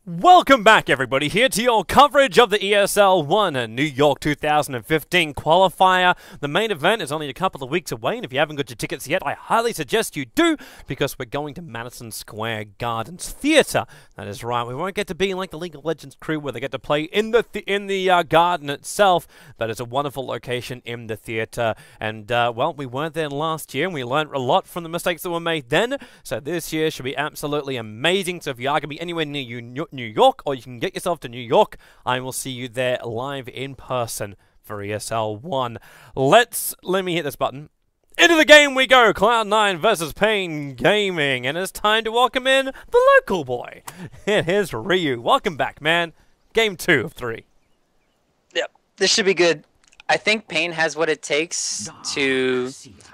Welcome back, everybody, here to your coverage of the ESL One New York 2015 qualifier. The main event is only a couple of weeks away, and if you haven't got your tickets yet, I highly suggest you do, because we're going to Madison Square Gardens Theatre. That is right, we won't get to be like the League of Legends crew where they get to play in the garden itself, but it's a wonderful location in the theatre. And, well, we weren't there last year, and we learned a lot from the mistakes that were made then, so this year should be absolutely amazing. So if you are going to be anywhere near New York, or you can get yourself to New York, I will see you there live in person for ESL One. Let me hit this button. Into the game we go, Cloud9 versus paiN Gaming, and it's time to welcome in the local boy. It is Ryu. Welcome back, man. Game 2 of 3. Yep, this should be good. I think paiN has what it takes to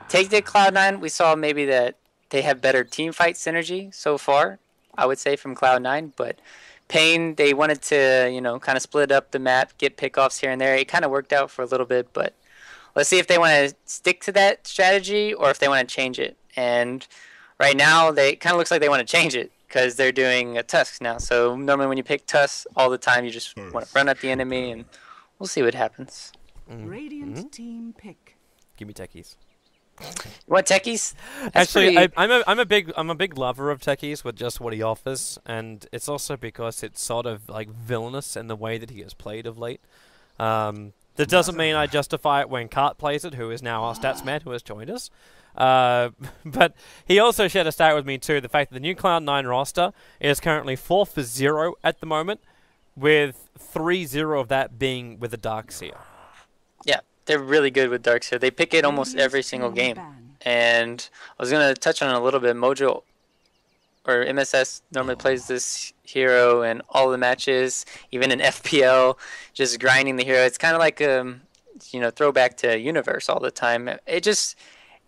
take the Cloud9. We saw maybe that they have better team fight synergy so far, I would say, from Cloud9, but paiN, they wanted to, you know, kind of split up the map, get pickoffs here and there. It kind of worked out for a little bit, but let's see if they want to stick to that strategy or if they want to change it. And right now, it kind of looks like they want to change it because they're doing a Tusk now. So normally when you pick Tusk all the time, you just want to run at the enemy, and we'll see what happens. Radiant team pick. Give me techies. You want techies? Actually, I'm a big lover of techies with just what he offers, and it's also because it's sort of like villainous in the way that he has played of late. That doesn't mean I justify it when Cart plays it, who is now our stats man who has joined us. But he also shared a stat with me too, the fact that the new Cloud9 roster is currently 4 for 0 at the moment, with 3-0 of that being with the Darkseer. Yeah. They're really good with Darkseer. They pick it almost every single game. And I was going to touch on it a little bit. Mojo, or MSS, normally plays this hero in all the matches, even in FPL, just grinding the hero. It's kind of like, you know, throwback to Universe all the time.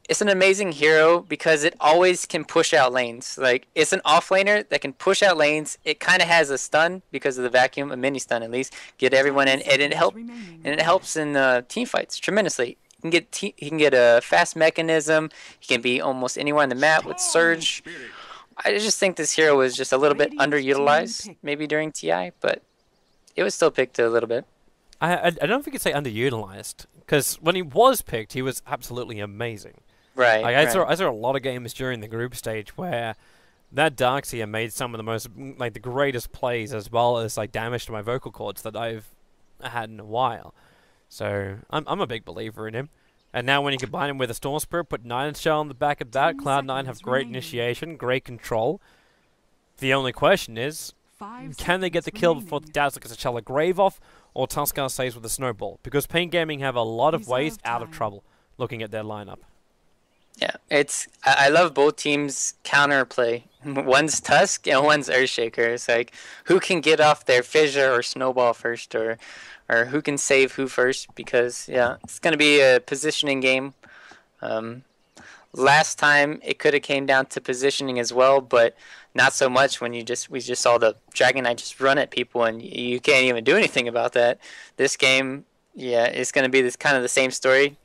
It's an amazing hero because it always can push out lanes. Like, it's an offlaner that can push out lanes. It kind of has a stun because of the vacuum, a mini stun at least, get everyone in, and it helps in team fights tremendously. He can get a fast mechanism. He can be almost anywhere on the map with Surge. I just think this hero was just a little bit underutilized, maybe during TI, but it was still picked a little bit. I don't think you'd say underutilized, because when he was picked, he was absolutely amazing. Right, like, I saw a lot of games during the group stage where that Darkseer made some of the most, like, the greatest plays, as well as like damage to my vocal cords that I've had in a while. So I'm a big believer in him. And now when you combine him with a Storm Spirit, put 9 Shell on the back of that, Cloud9 have great initiation, great control. The only question is, can they get the kill before the Dazzler gets a Shell of Grave off, or Tuskar stays with the Snowball? Because paiN Gaming have a lot of ways out of trouble looking at their lineup. Yeah, I love both teams' counterplay. One's Tusk and one's Earthshaker. It's like, who can get off their Fissure or Snowball first, or who can save who first? Because, yeah, it's going to be a positioning game. Last time it could have came down to positioning as well, but not so much when we just saw the Dragon Knight just run at people and you can't even do anything about that. This game, yeah, it's going to be this kind of the same story.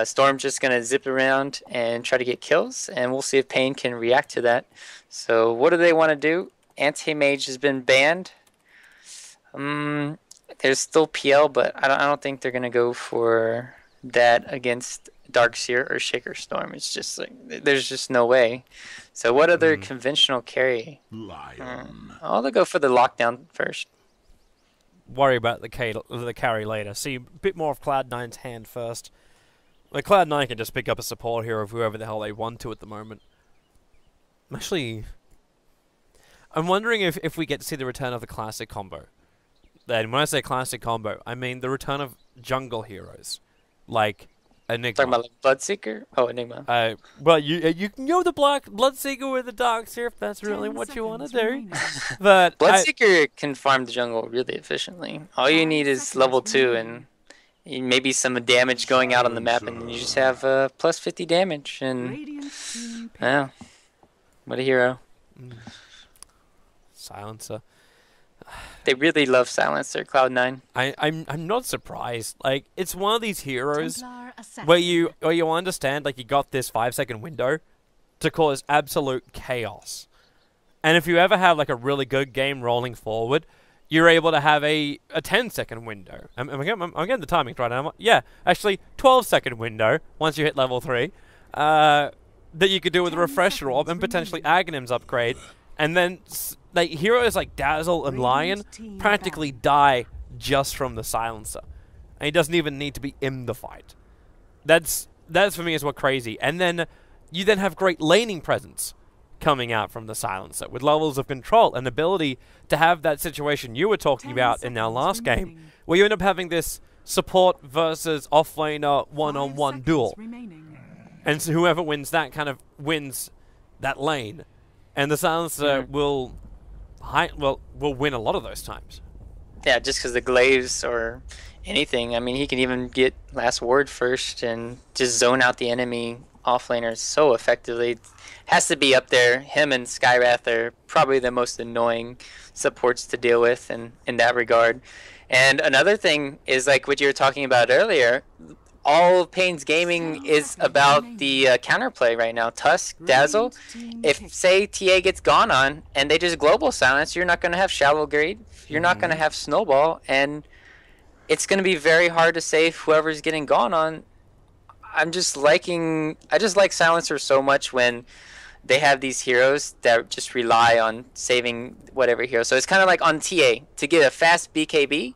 Storm's just going to zip around and try to get kills, and we'll see if paiN can react to that. So what do they want to do? Anti-Mage has been banned. There's still PL, but I don't think they're going to go for that against Darkseer or Shaker Storm. It's just like, there's just no way. So what other conventional carry? I'll go for the lockdown first. Worry about the carry later. See a bit more of Cloud9's hand first. Like, Cloud9 can just pick up a support hero of whoever the hell they want to at the moment. Actually, I'm wondering if we get to see the return of the classic combo. And when I say classic combo, I mean the return of jungle heroes. Like Enigma. Talking about like Bloodseeker? Oh, Enigma. Well, you can go the Bloodseeker with the Darkseer if that's really what you want to do. But Bloodseeker can farm the jungle really efficiently. All you need is level 2 and maybe some damage going out on the map, and you just have plus 50 damage. And yeah, what a hero! Silencer. They really love Silencer, Cloud9. I'm not surprised. Like, it's one of these heroes where you understand, like, you got this 5-second window to cause absolute chaos. And if you ever have like a really good game rolling forward, you're able to have a 10-second window. I'm getting the timing right now. Yeah, actually 12-second window once you hit level 3 that you could do with a refresher orb and potentially Aghanim's upgrade. And then like heroes like Dazzle and Lion practically die just from the silencer. And he doesn't even need to be in the fight. That's for me is what crazy. And then you then have great laning presence coming out from the silencer with levels of control and ability to have that situation you were talking about in our last game, where you end up having this support versus offlaner one-on-one duel. And so whoever wins that kind of wins that lane. And the silencer will win a lot of those times. Yeah, just because the glaives or anything. I mean, he can even get last word first and just zone out the enemy offlaner so effectively. Has to be up there. Him and Skywrath are probably the most annoying supports to deal with in that regard. And another thing is like what you were talking about earlier. All of paiN's gaming is about the counterplay right now. Tusk, Dazzle. If, say, TA gets gone on and they just global silence, you're not going to have Shallow Grade. You're not going to have Snowball. And it's going to be very hard to save whoever's getting gone on. I just like Silencer so much when they have these heroes that just rely on saving whatever hero. So it's kind of like on TA to get a fast BKB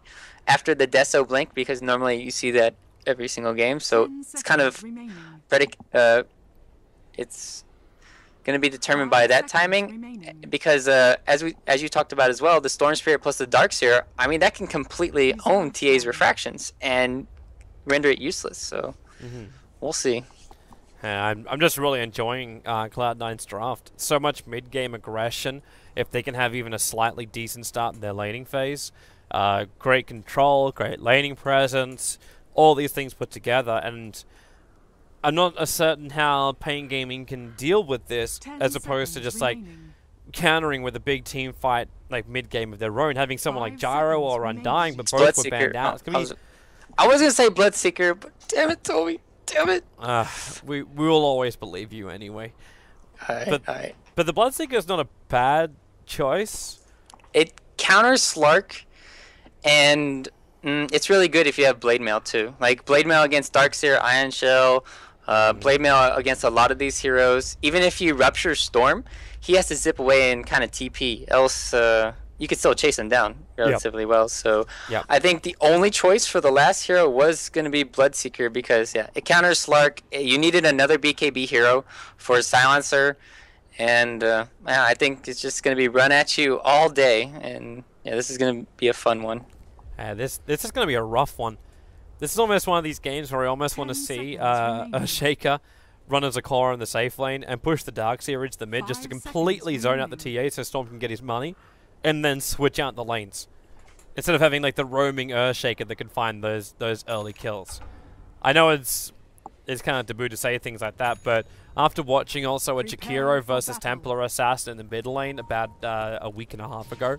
after the Deso Blink, because normally you see that every single game. So it's kind of it's going to be determined by that timing, because as you talked about as well, the Storm Spirit plus the Darkseer, I mean, that can completely own TA's refractions and render it useless. So we'll see. I'm just really enjoying Cloud9's draft. So much mid-game aggression. If they can have even a slightly decent start in their laning phase, great control, great laning presence, all these things put together. And I'm not certain how paiN Gaming can deal with this, as opposed to just like countering with a big team fight like mid-game of their own, having someone like Gyro or Undying, but both were banned out. I was going to say Bloodseeker, but damn it, Toby. Damn it. We will always believe you anyway. But the Bloodseeker is not a bad choice. It counters Slark, and it's really good if you have Blade Mail too. Like Blade Mail against Darkseer, Iron Shell, Blade Mail against a lot of these heroes. Even if you Rupture Storm, he has to zip away and kind of TP. Else, you could still chase him down relatively well. So I think the only choice for the last hero was going to be Bloodseeker, because it counters Slark. You needed another BKB hero for Silencer, and I think it's just going to be run at you all day. And this is going to be a fun one. This is going to be a rough one. This is almost one of these games where I almost want to see a Shaker run as a core in the safe lane and push the Darkseer into the mid just to completely zone out the TA so Storm can get his money, and then switch out the lanes instead of having like the roaming Earthshaker that can find those early kills. I know it's kind of taboo to say things like that, but after watching also a Jakiro versus Templar Assassin in the mid lane about a week and a half ago,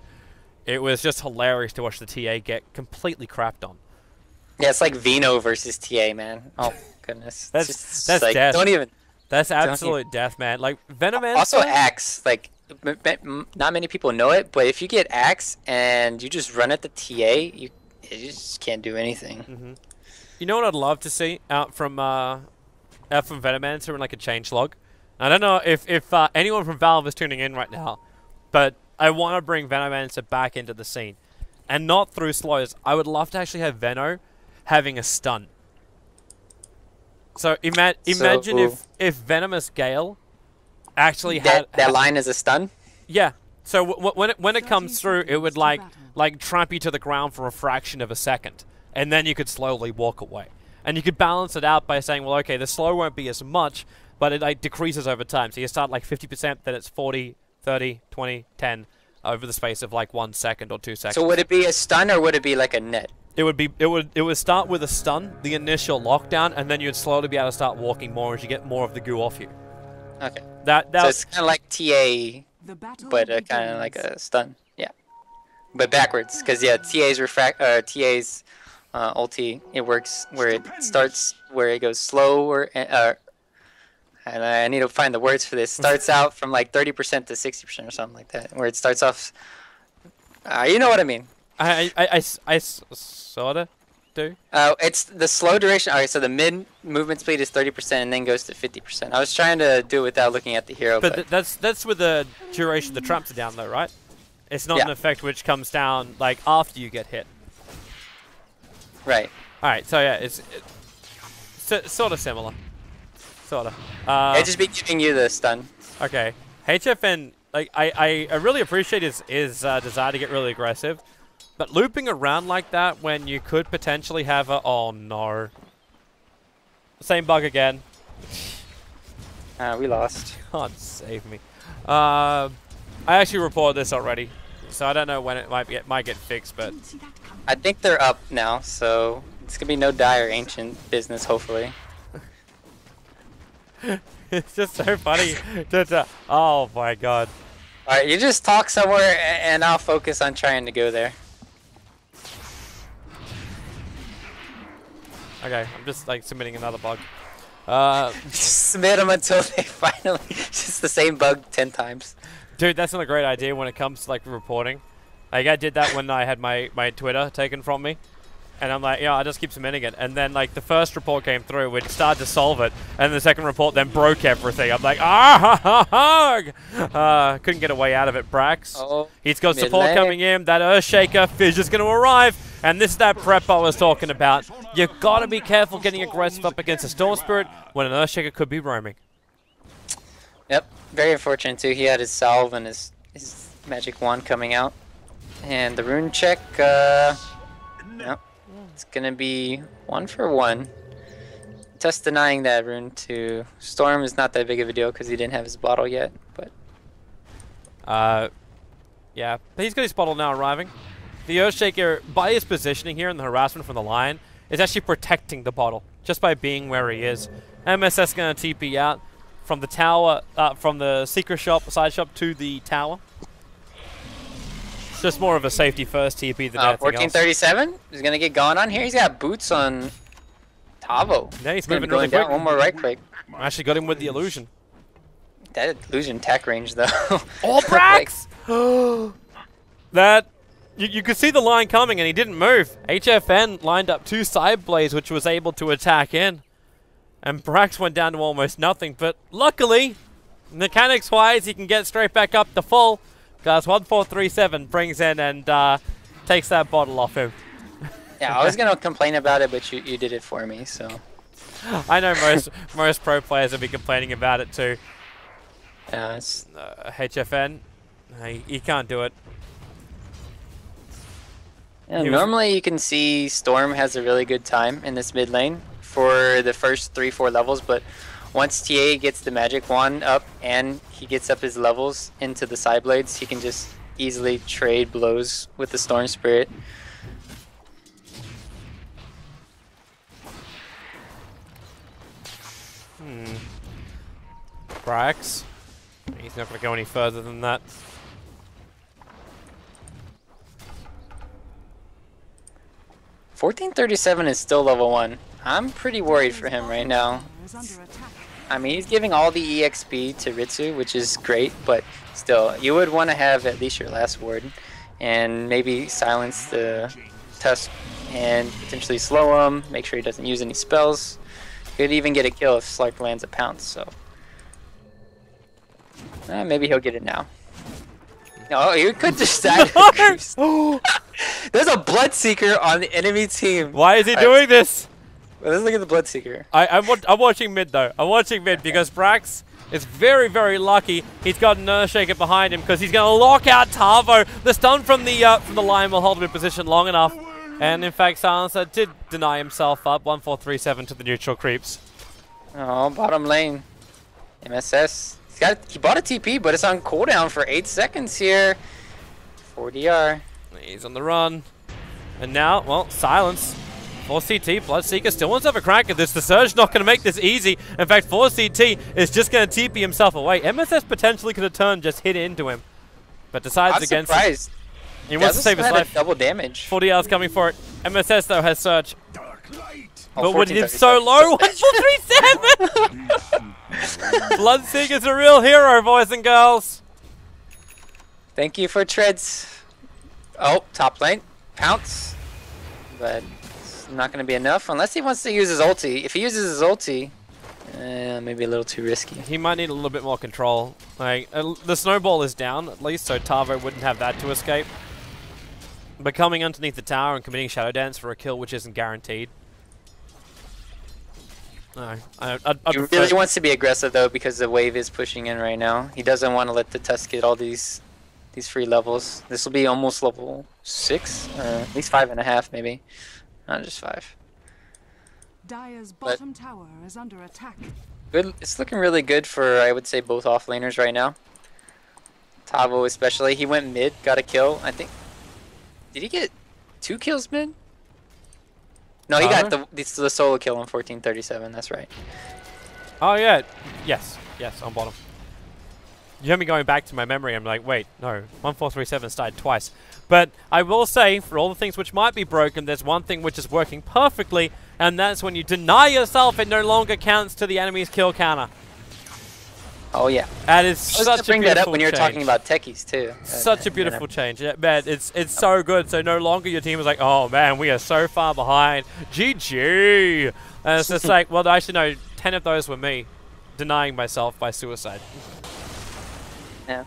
it was just hilarious to watch the TA get completely crapped on. Yeah, it's like Vino versus TA, man. Oh goodness, that's like, death. don't even. That's absolute death, man. Like Venomancer. Also, Axe. Like, not many people know it, but if you get Axe and you just run at the TA, you just can't do anything. You know what I'd love to see out from Venomancer in like a changelog? I don't know if anyone from Valve is tuning in right now, but I want to bring Venomancer back into the scene, and not through slows. I would love to actually have Veno having a stun. So imagine if Venomous Gale actually had that line as a stun. Yeah. So when it comes through, it would like trap you to the ground for a fraction of a second, and then you could slowly walk away. And you could balance it out by saying, well, okay, the slow won't be as much, but it like decreases over time. So you start like 50%, then it's 40, 30, 20, 10 over the space of like 1 second or 2 seconds. So would it be a stun or would it be like a net? It would start with a stun, the initial lockdown, and then you'd slowly be able to start walking more as you get more of the goo off you. Okay. So it's kind of like TA, but kind of like a stun. Yeah. But backwards, because TA's ulti, it works where it starts, where it goes slow, or And I need to find the words for this. Starts out from like 30% to 60% or something like that. Where it starts off. You know what I mean. I sorta do. It's the slow duration. Alright, so the mid movement speed is 30% and then goes to 50%. I was trying to do it without looking at the hero. But that's with the duration the traps are down though, right? It's not an effect which comes down like after you get hit. Right. Alright, so yeah, it's sort of similar. Sort of. It'd just be giving you the stun. Okay. HFN, like, I really appreciate his desire to get really aggressive. But looping around like that when you could potentially have a... Oh, no. Same bug again. We lost. God save me. I actually reported this already. So I don't know when it might get fixed, but... I think they're up now, so it's going to be no dire ancient business, hopefully. It's just so funny. Oh my god. Alright, you just talk somewhere and I'll focus on trying to go there. Okay, I'm just like submitting another bug. Just submit them until they finally... Just the same bug 10 times. Dude, that's not a great idea when it comes to like reporting. Like I did that when I had my Twitter taken from me. And I'm like, yeah, I just keep submitting it. And then, like, the first report came through, we started to solve it. And the second report then broke everything. I'm like, couldn't get a way out of it, Brax. Oh, he's got support coming in. That Earthshaker Fizz is going to arrive. And this is that prep I was talking about. You've got to be careful getting aggressive up against a Storm Spirit when an Earthshaker could be roaming. Yep, very unfortunate, too. He had his salve and his magic wand coming out. And the rune check, yep. It's gonna be 1 for 1. Just denying that rune to Storm is not that big of a deal because he didn't have his bottle yet, but... yeah, but he's got his bottle now arriving. The Earthshaker, by his positioning here and the harassment from the Lion, is actually protecting the bottle, just by being where he is. MSS gonna TP out from the tower, from the secret shop, side shop to the tower. Just more of a safety first TP than anything else. 1437 is going to get going on here. He's got boots on Tavo. Yeah, he's moving really down. quick. One more right quick. I actually got him with the illusion. That illusion attack range, though. Oh, Brax! That... You could see the line coming and he didn't move. HFN lined up 2 side blades which was able to attack in. And Brax went down to almost nothing. But luckily, mechanics-wise, he can get straight back up to full. Guys, 1437 brings in and takes that bottle off him. Yeah, I was going to complain about it, but you did it for me, so... I know most pro players will be complaining about it too. HFN, he can't do it. Yeah, normally you can see Storm has a really good time in this mid lane for the first 3-4 levels, but once TA gets the magic wand up and he gets up his levels into the side blades, he can just easily trade blows with the Storm Spirit. Brax. He's not going to go any further than that. $1437 is still level 1. I'm pretty worried for him right now. I mean, he's giving all the EXP to Ritsu, which is great, but still, you would want to have at least your last word and maybe silence the Tusk and potentially slow him, make sure he doesn't use any spells. Could even get a kill if Slark lands a pounce, so... maybe he'll get it now. Oh, you could just die. There's a Bloodseeker on the enemy team. Why is he doing this? Well, let's look at the Bloodseeker. I'm watching mid though. I'm watching mid because Brax is very, very lucky. He's got an Earthshaker behind him because he's going to lock out Tavo. The stun from the Lion will hold him in position long enough. And in fact, Silencer did deny himself up. 1437 to the neutral creeps. Oh, bottom lane. MSS. He bought a TP, but it's on cooldown for 8 seconds here. 4DR. He's on the run. And now, well, silence. 4CT, Bloodseeker still wants to have a crack at this. The Surge not going to make this easy. In fact, 4CT is just going to TP himself away. MSS potentially could have turned, just hit into him. But decides against him. Surprised. He wants to save his life. Double damage. 40R's coming for it. MSS, though, has Surge. Oh, but when it's so low, 1437! Bloodseeker's a real hero, boys and girls. Thank you for treads. Oh, top lane. Pounce. But it's not going to be enough unless he wants to use his ulti. If he uses his ulti, maybe a little too risky. He might need a little bit more control. Like the snowball is down at least, so Tavo wouldn't have that to escape. But coming underneath the tower and committing Shadow Dance for a kill, which isn't guaranteed. No, he really wants to be aggressive though because the wave is pushing in right now. He doesn't want to let the Tusk get all these free levels. This will be almost level 6, or at least 5.5 maybe. Not just 5. Dire's bottom tower is under attack. Good. It's looking really good for, I would say, both offlaners right now. Tavo especially. He went mid, got a kill. I think. Did he get 2 kills mid? No, he got the solo kill on 1437. That's right. Oh yeah, yes, on bottom. You heard me going back to my memory. I'm like, wait, no, 1437 started twice. But I will say, for all the things which might be broken, there's one thing which is working perfectly, and that's when you deny yourself, it no longer counts to the enemy's kill counter. Oh yeah. That is such a beautiful bring that up when you're change. Talking about techies too. Such a beautiful change. Yeah, man, it's so good. So no longer your team is like, oh man, we are so far behind. GG. And it's just like, well, actually no, 10 of those were me denying myself by suicide. Yeah.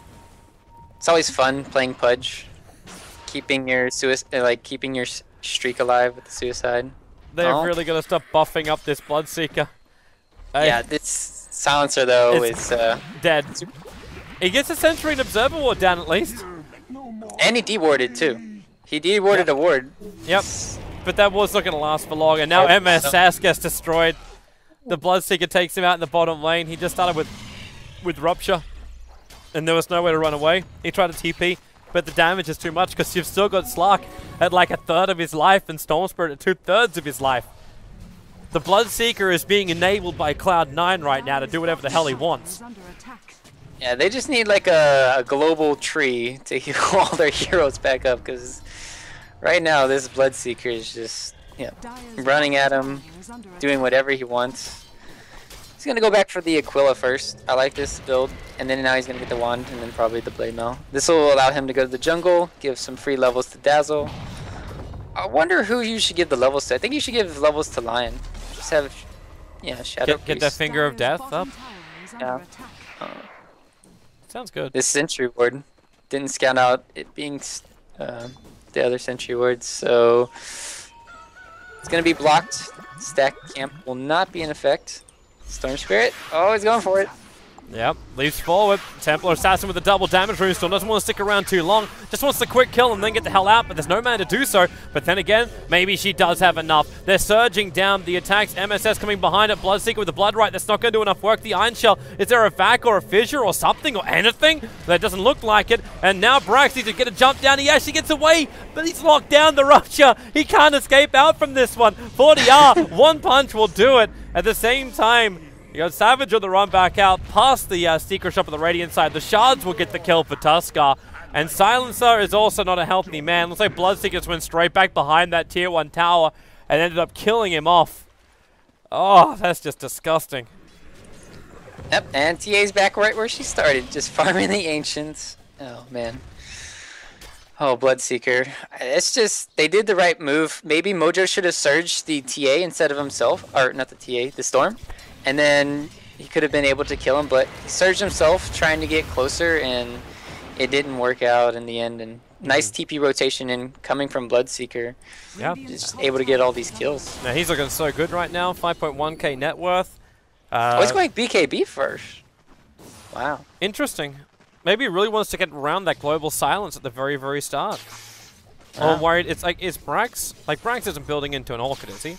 It's always fun playing Pudge, keeping your keeping your streak alive with the suicide. They're really gonna stop buffing up this Bloodseeker. Yeah, this Silencer though is dead. He gets a Sentry and Observer Ward down at least. And he dewarded too. He dewarded a ward. Yep. But that ward's not gonna last for long, and now MSS gets destroyed. The Bloodseeker takes him out in the bottom lane. He just started with Rupture, and there was nowhere to run away. He tried to TP, but the damage is too much because you've still got Slark at like 1/3 of his life and Storm Spirit at 2/3 of his life. The Bloodseeker is being enabled by Cloud9 right now to do whatever the hell he wants. Yeah, they just need like a global tree to heal all their heroes back up, because right now this Bloodseeker is just running at him, doing whatever he wants. He's gonna go back for the Aquila first. I like this build, and then now he's gonna get the wand and then probably the Blade Mail. This will allow him to go to the jungle, give some free levels to Dazzle. I wonder who you should give the levels to. I think you should give levels to Lion. Just have, Shadow Get that Finger of Death up. Yeah. Sounds good. This Sentry Ward didn't scout out it being the other Sentry Wards, so it's gonna be blocked. Stack Camp will not be in effect. Storm Spirit. Oh, he's going for it. Yep, leaps forward. Templar Assassin with a double damage runestone. Doesn't want to stick around too long. Just wants to quick kill and then get the hell out, but there's no man to do so. But then again, maybe she does have enough. They're surging down the attacks. MSS coming behind it. Bloodseeker with the Blood Right. That's not going to do enough work. The Iron Shell. Is there a vac or a fissure or something or anything? That doesn't look like it. And now Brax needs to get a jump down. He actually gets away, but he's locked down the Rupture. He can't escape out from this one. 40R. One punch will do it. At the same time, you got Savage on the run back out past the Secret Shop of the Radiant side. The Shards will get the kill for Tuskar. And Silencer is also not a healthy man. Looks like Bloodseeker just went straight back behind that tier 1 tower and ended up killing him off. Oh, that's just disgusting. Yep, and TA's back right where she started, just farming the Ancients. Oh, man. Oh, Bloodseeker. It's just, they did the right move. Maybe Mojo should have surged the TA instead of himself. Or, not the TA, the Storm. And then he could have been able to kill him, but he surged himself trying to get closer, and it didn't work out in the end. And nice TP rotation in coming from Bloodseeker. Yeah, just able to get all these kills. Now he's looking so good right now. 5.1k net worth. Oh, he's going BKB first. Wow. Interesting. Maybe he really wants to get around that global silence at the very, very start. Or worried. It's like, is Brax? Like, Brax isn't building into an Orchid, is he?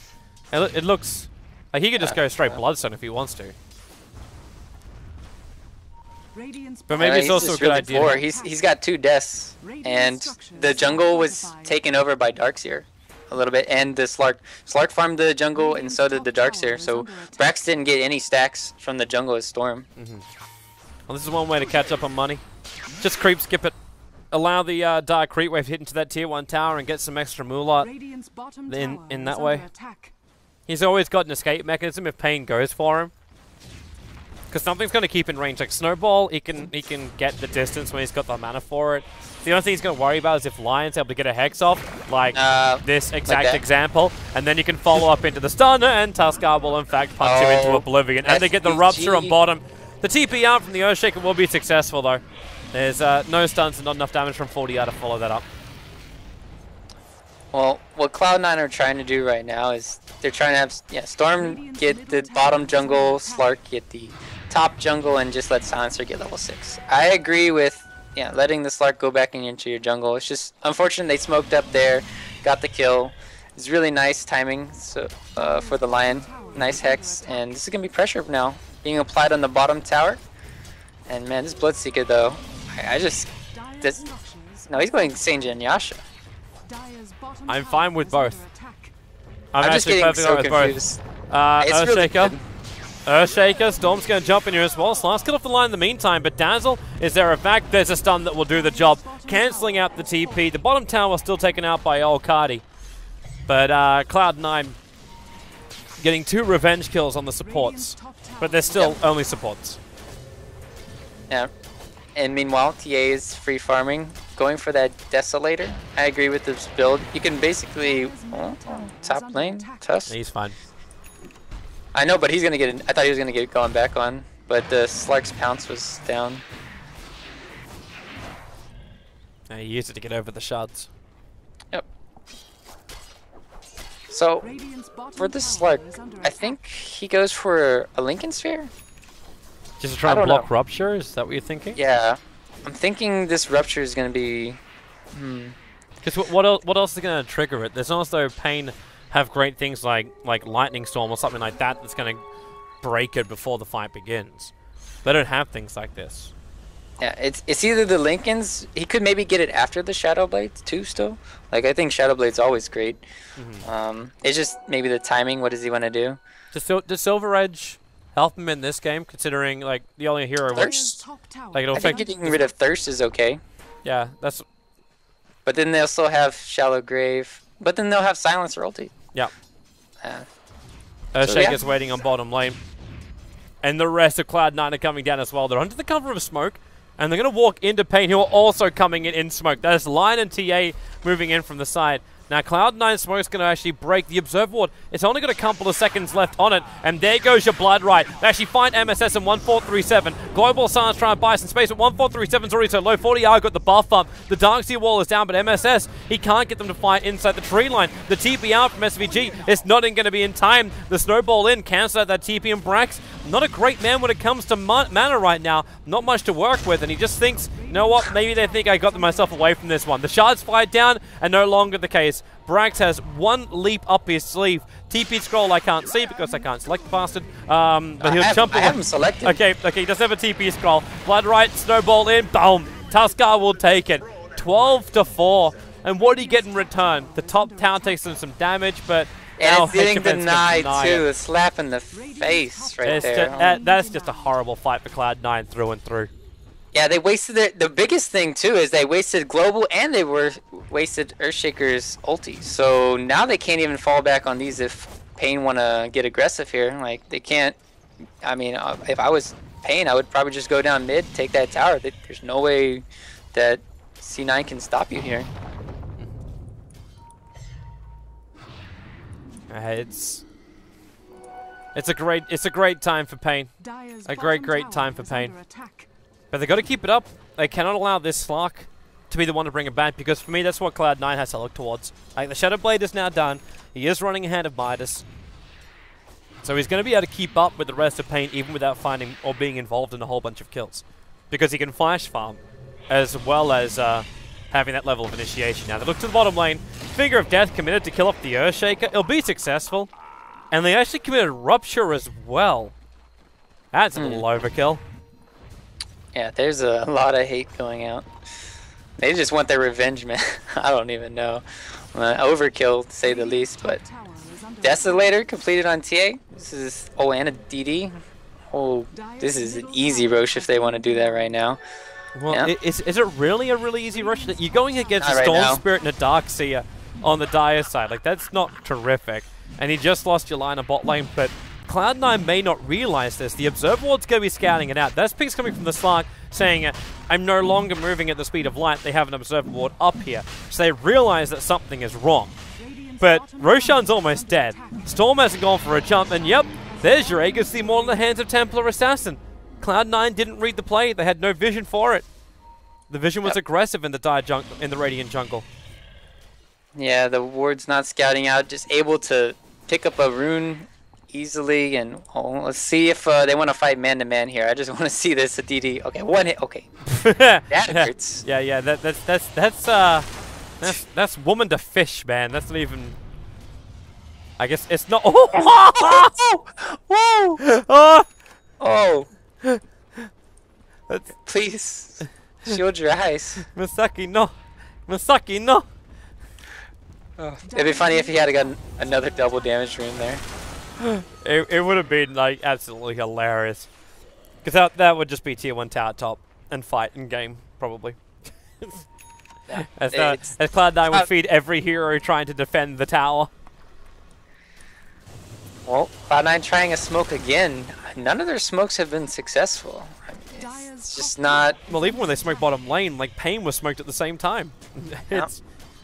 It looks like he could just go straight Bloodstone if he wants to. But maybe it's also a good idea. He's got 2 deaths, and the jungle was taken over by Darkseer a little bit, and the Slark farmed the jungle, and so did the Darkseer. So Brax didn't get any stacks from the jungle as Storm. Well, this is one way to catch up on money. Just creep skip it. Allow the Dark Creep Wave hit into that tier 1 tower and get some extra moolah in that way. He's always got an escape mechanism if paiN goes for him. Because something's going to keep in range. Like Snowball, he can get the distance when he's got the mana for it. The only thing he's going to worry about is if Lion's able to get a Hex off, like this exact example, and then you can follow up into the stun, and Tuskar will in fact punch him into oblivion. And they get the Rupture on bottom. The TP out from the Earthshaker will be successful though. There's no stuns and not enough damage from 40R to follow that up. Well, what Cloud9 are trying to do right now is they're trying to have Storm get the bottom jungle, Slark get the top jungle, and just let Silencer get level 6. I agree with letting the Slark go back into your jungle. It's just unfortunate they smoked up there, got the kill. It's really nice timing for the Lion. Nice Hex, and this is going to be pressure now being applied on the bottom tower. And man, this Bloodseeker though, no, he's going Sange and Yasha. I'm fine with both. I'm just getting so confused. Earthshaker. Really Earthshaker, Storm's going to jump in here as well. Slark's get off the line in the meantime, but Dazzle, is there a fact? There's a stun that will do the job. Cancelling out the TP. The bottom tower still taken out by Olcardi. But Cloud9 getting 2 revenge kills on the supports. But they're still only supports. Yeah. And meanwhile, TA is free farming, going for that Desolator. I agree with this build. You can basically top lane, Tusk. He's fine. I know, but he's gonna get. I thought he was gonna get going back on, but the Slark's pounce was down. He used it to get over the shards. Yep. So for this Slark, I think he goes for a Lincoln Sphere. Just to try and block Rupture? Is that what you're thinking? Yeah. I'm thinking this Rupture is going to be... Because what else is going to trigger it? There's also paiN have great things like Lightning Storm or something like that that's going to break it before the fight begins. They don't have things like this. Yeah, it's either the Lincolns... He could maybe get it after the Shadow Blades too still. Like, I think Shadow Blade's always great. It's just maybe the timing. What does he want to do? Does Silver Edge help him in this game, considering like the only hero Thirst. Like it'll I think getting rid of Thirst is okay. Yeah, that's. But then they'll still have Shallow Grave. But then they'll have Silencer ulti. Yeah. So, is waiting on bottom lane, and the rest of Cloud9 are coming down as well. They're under the cover of smoke, and they're going to walk into paiN, who are also coming in smoke. That is Lion and TA moving in from the side. Now, Cloud9 Smoke's going to actually break the Observe Ward. It's only got a couple of seconds left on it, and there goes your Blood Right. They actually find MSS in 1437. Global Silence trying to buy some space, but 1437's already so low. 40R got the buff up. The Darkseer wall is down, but MSS, he can't get them to fight inside the tree line. The TP out from SVG is not going to be in time. The Snowball in, cancel out that TP, and Brax, not a great man when it comes to mana right now. Not much to work with, and he just thinks, you know what, maybe they think I got myself away from this one. The shards fight down, and no longer the case. Brax has one leap up his sleeve. TP scroll I can't see because I can't select the bastard. But he'll jump away. I have him selected. Okay, he doesn't have a TP scroll. Blood Right, Snowball in, boom. Tuskar will take it. 12-4. And what do you get in return? The top tower takes them some damage, but and it's getting denied too. A slap in the face right there. That's just a horrible fight for Cloud9 through and through. Yeah, they wasted it. The biggest thing too is they wasted Global and they wasted Earthshaker's ulti. So now they can't even fall back on these if paiN want to get aggressive here. Like they can't. I mean, if I was paiN, I would probably just go down mid, take that tower. There's no way that C9 can stop you here. It's a great time for paiN. A great time for paiN. But they got to keep it up. They cannot allow this Slark to be the one to bring it back, because for me that's what Cloud9 has to look towards. Like the Shadow Blade is now done. He is running ahead of Midas. So he's going to be able to keep up with the rest of paiN even without finding or being involved in a whole bunch of kills. Because he can flash farm as well as having that level of initiation. Now they look to the bottom lane. Finger of Death committed to kill off the Earthshaker. It'll be successful. And they actually committed Rupture as well. That's a little overkill. Yeah, there's a lot of hate going out. They just want their revenge, man. I don't even know. Overkill, to say the least, but... Desolator completed on TA. This is... Oh, and a DD. Oh, this is an easy Roche if they want to do that right now. Well, yeah. Is it really a really easy Roche? You're going against a Storm Spirit and a Darkseer on the Dire side. Like, that's not terrific. And he just lost your line of bot lane, but Cloud9 may not realize this. The observer ward's going to be scouting it out. That's pings coming from the Slark saying, I'm no longer moving at the speed of light. They have an observer ward up here. So they realize that something is wrong. But Roshan's almost dead. Storm hasn't gone for a jump, and yep, there's your Aegis Immortal in the hands of Templar Assassin. Cloud9 didn't read the play. They had no vision for it. The vision was aggressive in the Radiant jungle. Yeah, the ward's not scouting out, just able to pick up a rune easily, and let's see if they want to fight man-to-man here. I just want to see this DD. Okay, one hit. Okay, that hurts. Yeah. That's woman to fish, man. That's not even. I guess it's not. Oh! Whoa! Oh! Please shield your eyes. Misaki, no. Misaki, no. It'd be funny if he had gotten another double damage rune there. It would have been like absolutely hilarious, because that would just be tier 1 tower top and fight in game probably. As Cloud9 would feed every hero trying to defend the tower. Well, Cloud9 trying a smoke again. None of their smokes have been successful. I mean, it's just not. Well, even when they smoke bottom lane, like paiN was smoked at the same time.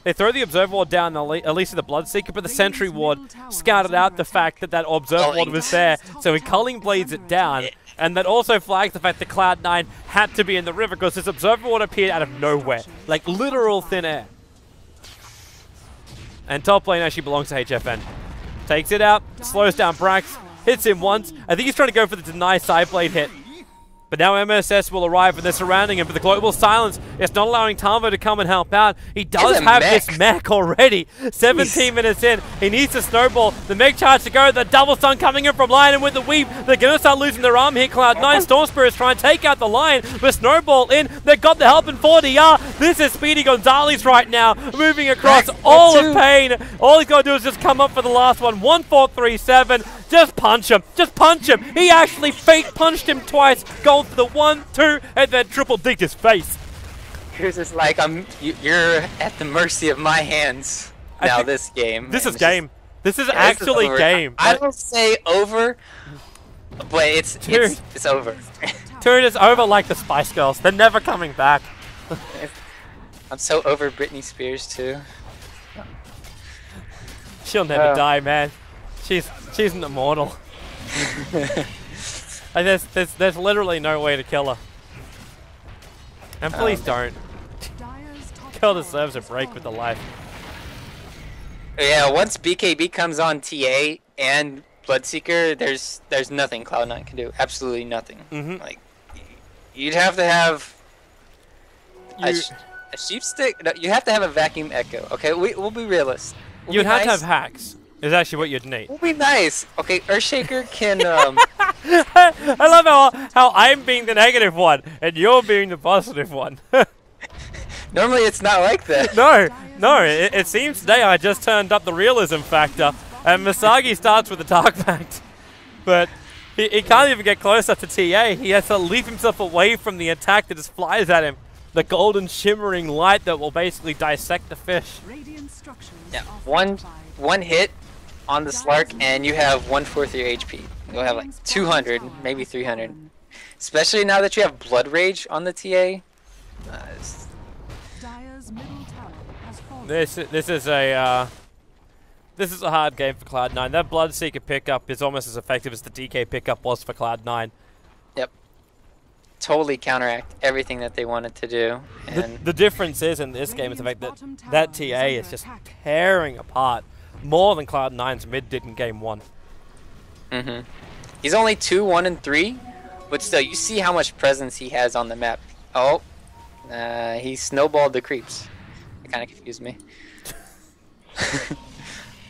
They throw the Observer Ward down, at least in the Bloodseeker, but the Sentry Ward scouted out the fact that Observer Ward was there, so he Culling Blades it down, and that also flags the fact that Cloud9 had to be in the river, because this Observer Ward appeared out of nowhere, like literal thin air. And top lane actually belongs to HFN. Takes it out, slows down Brax, hits him once. I think he's trying to go for the deny Sideblade hit. But now MSS will arrive and they're surrounding him, but the global silence is not allowing Tavo to come and help out. He does have this mech already. 17 minutes in, he needs to snowball. The mech charge to go, the double stun coming in from Lion, and with the weave, they're going to start losing their arm here. Cloud9, Storm Spirit's trying to take out the Lion, with snowball in, they've got the help in 4DR. This is Speedy Gonzalez right now, moving across all of paiN. All he's got to do is just come up for the last one. 1-4-3-7. Just punch him. Just punch him. He actually fake punched him twice. Going for the 1-2 and then triple digged his face. Here's just like, you're at the mercy of my hands now. This game. This is game. This is actually game. I don't say over, but it's over. Dude, it's over like the Spice Girls. They're never coming back. I'm so over Britney Spears too. She'll never die, man. She's an immortal. And there's literally no way to kill her. And please don't. Girl deserves a break with the life. Yeah, once BKB comes on TA and Bloodseeker, there's nothing Cloud9 can do. Absolutely nothing. Like, you'd have to have a sheep stick. No, you have to have a vacuum echo. Okay, we'll be realistic. You'd have to have hacks. Is actually what you'd need. We'll be nice. Okay, Earthshaker can. I love how I'm being the negative one and you're being the positive one. Normally it's not like that. No. It seems today I just turned up the realism factor, and Misagi starts with the dark fact, but he can't even get closer to TA. He has to leave himself away from the attack that just flies at him. The golden shimmering light that will basically dissect the fish. Yeah, one hit on the Slark and you have 1/4 your HP. You'll have like 200, maybe 300. Especially now that you have Blood Rage on the TA. This is a hard game for Cloud9. That Bloodseeker pickup is almost as effective as the DK pickup was for Cloud9. Yep. Totally counteract everything that they wanted to do. And the difference is in this game is the fact that TA is just tearing apart more than Cloud9's mid did in game 1. He's only 2-1-3, but still, you see how much presence he has on the map. Oh, he snowballed the creeps. It kind of confused me.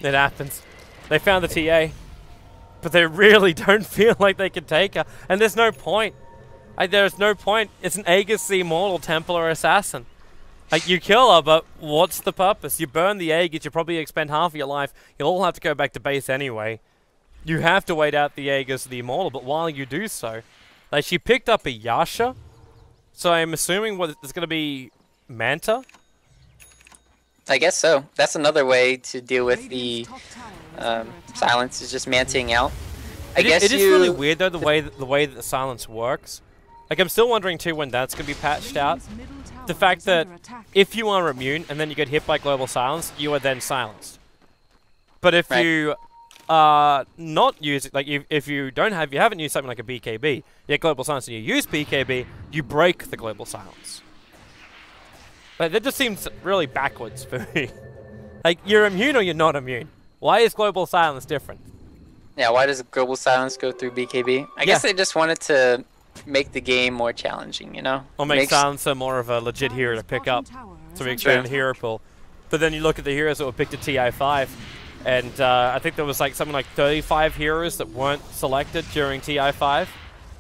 It happens. They found the TA, but they really don't feel like they can take her, and there's no point. There's no point. It's an Aegis Immortal Templar Assassin. Like, you kill her, but what's the purpose? You burn the Aegis, you probably expend half of your life. You'll all have to go back to base anyway. You have to wait out the Aegis of the Immortal, but while you do so, like, she picked up a Yasha, so I'm assuming it's going to be Manta? I guess so. That's another way to deal with the silence, is just manting out. It is really weird though the way that the silence works. Like I'm still wondering too when that's gonna be patched out. The fact that if you are immune and then you get hit by global silence, you are then silenced. But if you are not using, like if you haven't used something like a BKB, you get global silence and you use BKB, you break the global silence. But that just seems really backwards for me. Like you're immune or you're not immune. Why is global silence different? Yeah, why does global silence go through BKB? I guess they just wanted to make the game more challenging, you know? Or make Silencer more of a legit hero to pick up. So we expand the hero pool. But then you look at the heroes that were picked at TI5, and I think there was like something like 35 heroes that weren't selected during TI5,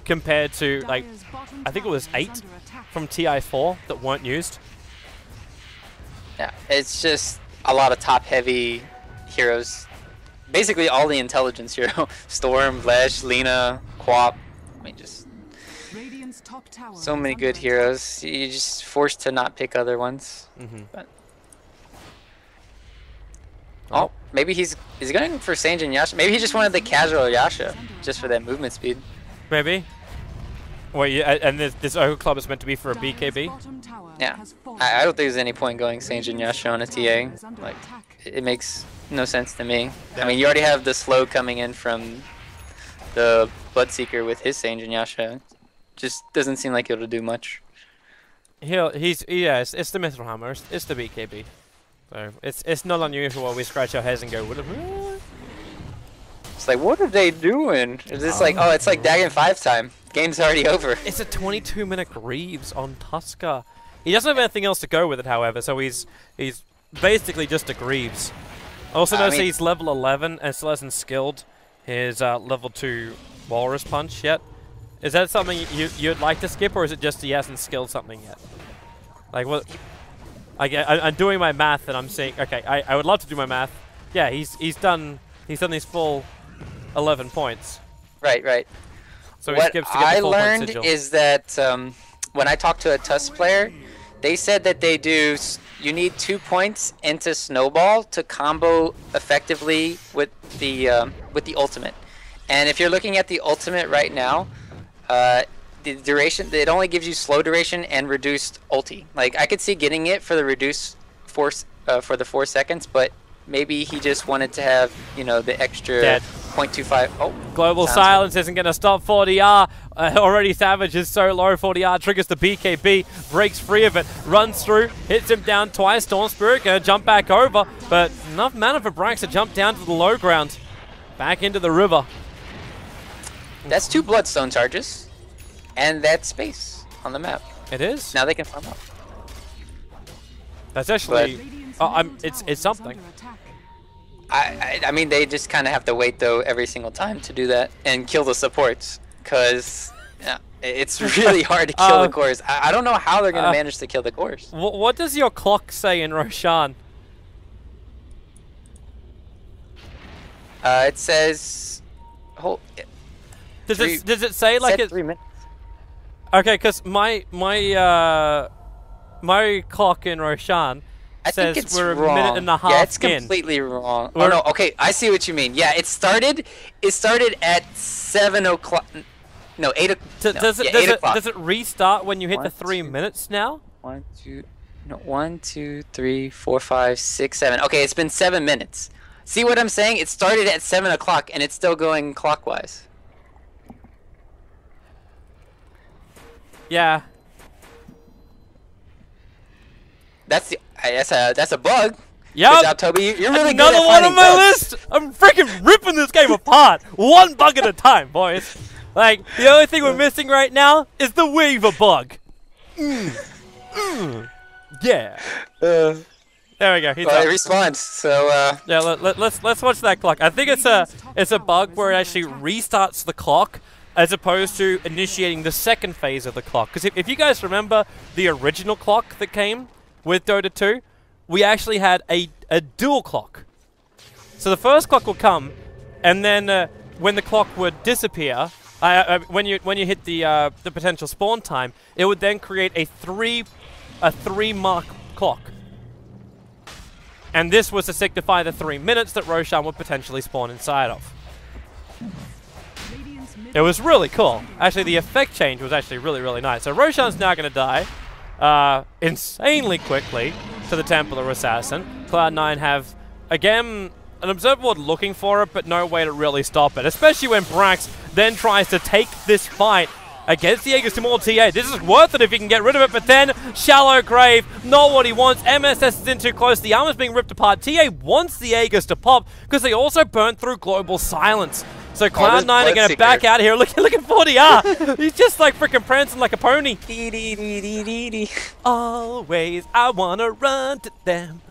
compared to like, I think it was 8 from TI4 that weren't used. Yeah, it's just a lot of top-heavy heroes. Basically all the intelligence hero. Storm, Lesh, Lina, Quap. I mean, just so many good heroes. You're just forced to not pick other ones. But oh, maybe he's going for Sange and Yasha. Maybe he just wanted the casual Yasha, just for that movement speed. Maybe. Wait, and this Oho Club is meant to be for a BKB? Yeah. I don't think there's any point going Sange and Yasha on a TA. Like, it makes no sense to me. I mean, you already have the slow coming in from the Bloodseeker with his Sange and Yasha. Just doesn't seem like it'll do much. It's the Mithril Hammer, it's the BKB. So it's not unusual we scratch our heads and go, what? It's like, what are they doing? Is this like, oh, it's like Dagon 5 time. Game's already over. It's a 22-minute Greaves on Tusker. He doesn't have anything else to go with it, however, so he's basically just a Greaves. Also notice he's level 11 and still hasn't skilled his level 2 Walrus Punch yet. Is that something you'd like to skip, or is it just he hasn't skilled something yet? Like what? I'm doing my math and I'm saying, okay, I would love to do my math. Yeah, he's done these full 11 points. Right. So what he skips to get the full I learned sigil. is that when I talked to a Tusk player, they said that you need 2 points into Snowball to combo effectively with the ultimate. And if you're looking at the ultimate right now, the duration, it only gives you slow duration and reduced ulti. Like, I could see getting it for the reduced force for the 4 seconds, but maybe he just wanted to have, you know, the extra 0.25. Oh, Global Silence isn't going to stop 40R. Already Savage is so low. 40R triggers the BKB, breaks free of it, runs through, hits him down twice. Storm Spirit going to jump back over, but enough mana for Brax to jump down to the low ground. Back into the river. That's 2 Bloodstone charges, and that space on the map. It is. Now they can farm up. That's actually, it's something. I mean, they just kind of have to wait though every single time to do that and kill the supports, because it's really hard to kill the cores. I don't know how they're gonna manage to kill the cores. What does your clock say in Roshan? It says, does it say like it? 3 minutes. Okay, because my clock in Roshan says we're a minute and a half in. Yeah, it's completely wrong. Oh no, okay, I see what you mean. Yeah, it started at 7 o'clock. No, 8 o'clock. Does it restart when you hit the 3 minutes now? 1, 2, 3, 4, 5, 6, 7. Okay, it's been 7 minutes. See what I'm saying? It started at 7 o'clock and it's still going clockwise. Yeah. That's a bug. Yep. Good job, Toby. You're really good Another at one on finding my bugs. list. I'm freaking ripping this game apart, one bug at a time, boys. Like the only thing we're missing right now is the Weaver bug. Yeah. There we go. He's It responds. So yeah, let's watch that clock. I think it's a bug where it actually restarts the clock as opposed to initiating the second phase of the clock. Because if you guys remember the original clock that came with Dota 2, we actually had a dual clock. So the first clock will come, and then when the clock would disappear, when you hit the potential spawn time, it would then create a three mark clock. And this was to signify the 3 minutes that Roshan would potentially spawn inside of. It was really cool. Actually, the effect change was actually really, really nice. So Roshan's now going to die insanely quickly to the Templar Assassin. Cloud9 have, again, an observer board looking for it, but no way to really stop it. Especially when Brax then tries to take this fight against the Aegis Immortal TA. This is worth it if he can get rid of it, but then Shallow Grave, not what he wants. MSS is in too close. The armor's being ripped apart. TA wants the Aegis to pop because they also burnt through Global Silence. So Cloud9 are going to back out of here. Look at 40R. He's just like freaking prancing like a pony. Always, I want to run to them.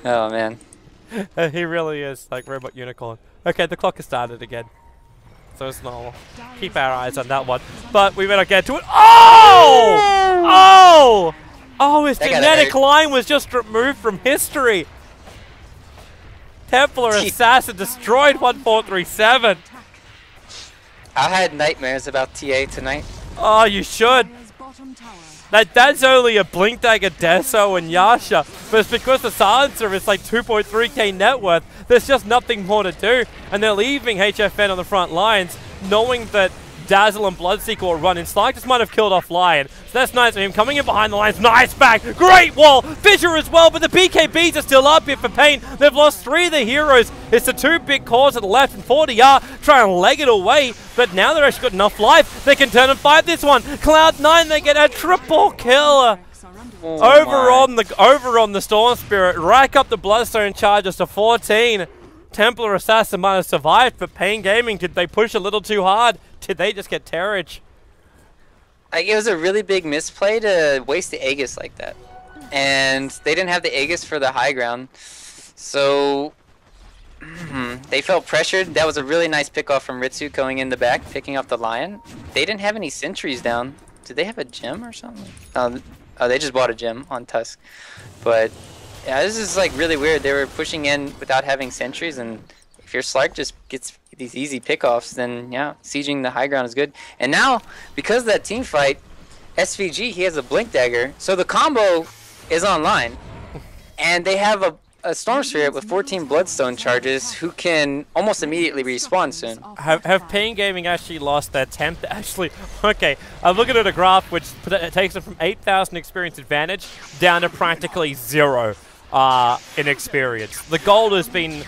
Oh, man. He really is like Robot Unicorn. Okay, the clock has started again. So it's normal. Keep our eyes on that one. But we better get to it. Oh! Oh! Oh, his genetic line was just removed from history. Templar Assassin destroyed 1437. I had nightmares about TA tonight. Oh, you should. That's only a Blink Dagger, Deso, and Yasha. But it's because the Silencer is like 2.3k net worth. There's just nothing more to do. And they're leaving HFN on the front lines, knowing that Dazzle and Bloodseeker will run in. Slark just might have killed off Lion. So that's nice of him. Coming in behind the lines. Nice back. Great wall. Fissure as well. But the BKBs are still up here for paiN. They've lost 3 of the heroes. It's the 2 big cores to the left. And 40R trying to leg it away. But now they've actually got enough life. They can turn and fight this one. Cloud9, they get a triple kill. Over on the Storm Spirit. Rack up the Bloodstone charges to 14. Templar Assassin might have survived, but paiN Gaming, did they push a little too hard? Did they just get terrage? It was a really big misplay to waste the Aegis like that. And they didn't have the Aegis for the high ground. So they felt pressured. That was a really nice pickoff from Ritsu going in the back, picking up the Lion. They didn't have any sentries down. Did they have a gem or something? Oh, they just bought a gem on Tusk. But yeah, this is like really weird. They were pushing in without having sentries, and if your Slark just gets these easy pickoffs, then yeah, sieging the high ground is good. And now, because of that team fight, SVG, he has a Blink Dagger, so the combo is online. And they have a Storm Spirit with 14 Bloodstone charges who can almost immediately respawn soon. Have paiN Gaming actually lost their 10th? Actually, okay, I'm looking at a graph which takes them from 8,000 experience advantage down to practically 0 in experience. The gold has been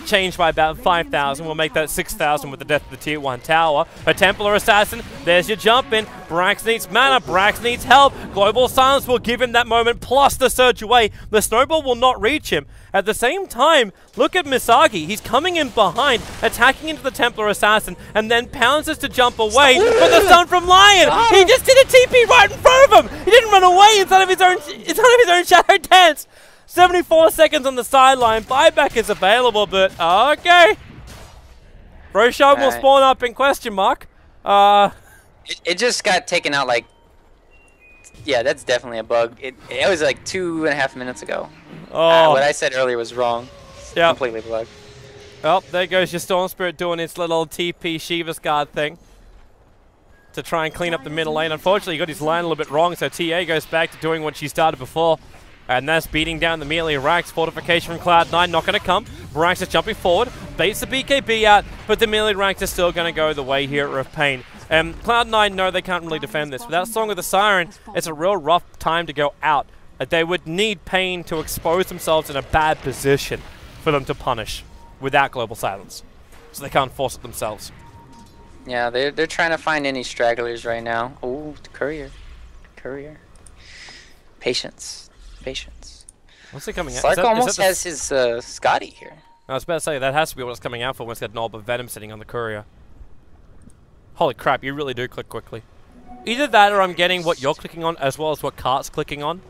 changed by about 5,000. We'll make that 6,000 with the death of the tier 1 tower. A Templar Assassin, there's your jump in. Brax needs mana, Brax needs help. Global Silence will give him that moment, plus the surge away. The snowball will not reach him. At the same time, look at Misagi. He's coming in behind, attacking into the Templar Assassin, and then pounces to jump away. But the stun from Lion, he just did a TP right in front of him. He didn't run away inside of his own shadow dance. 74 seconds on the sideline. Buyback is available, but okay. Roshan will spawn up in question mark. It just got taken out like... Yeah, that's definitely a bug. It was like 2.5 minutes ago. Oh. What I said earlier was wrong. Yeah. Completely bugged. Oh, there goes your Storm Spirit doing its little TP Shiva's Guard thing to try and clean up the middle lane. Unfortunately, he got his line a little bit wrong, so TA goes back to doing what she started before. And that's beating down the melee racks. Fortification from Cloud9 not going to come. Brax is jumping forward, baits the BKB out, but the melee racks are still going to go the way here of paiN. Cloud9 know they can't really defend this. Without Song of the Siren, it's a real rough time to go out. They would need paiN to expose themselves in a bad position for them to punish without Global Silence. So they can't force it themselves. Yeah, they're trying to find any stragglers right now. Oh, the courier. Courier. Patience. Patience. What's he coming out? Slark almost has his Scotty here. I was about to say, that has to be what's coming out for when it's got Knob of Venom sitting on the courier. Holy crap, you really do click quickly. Either that or I'm getting what you're clicking on as well as what Cart's clicking on.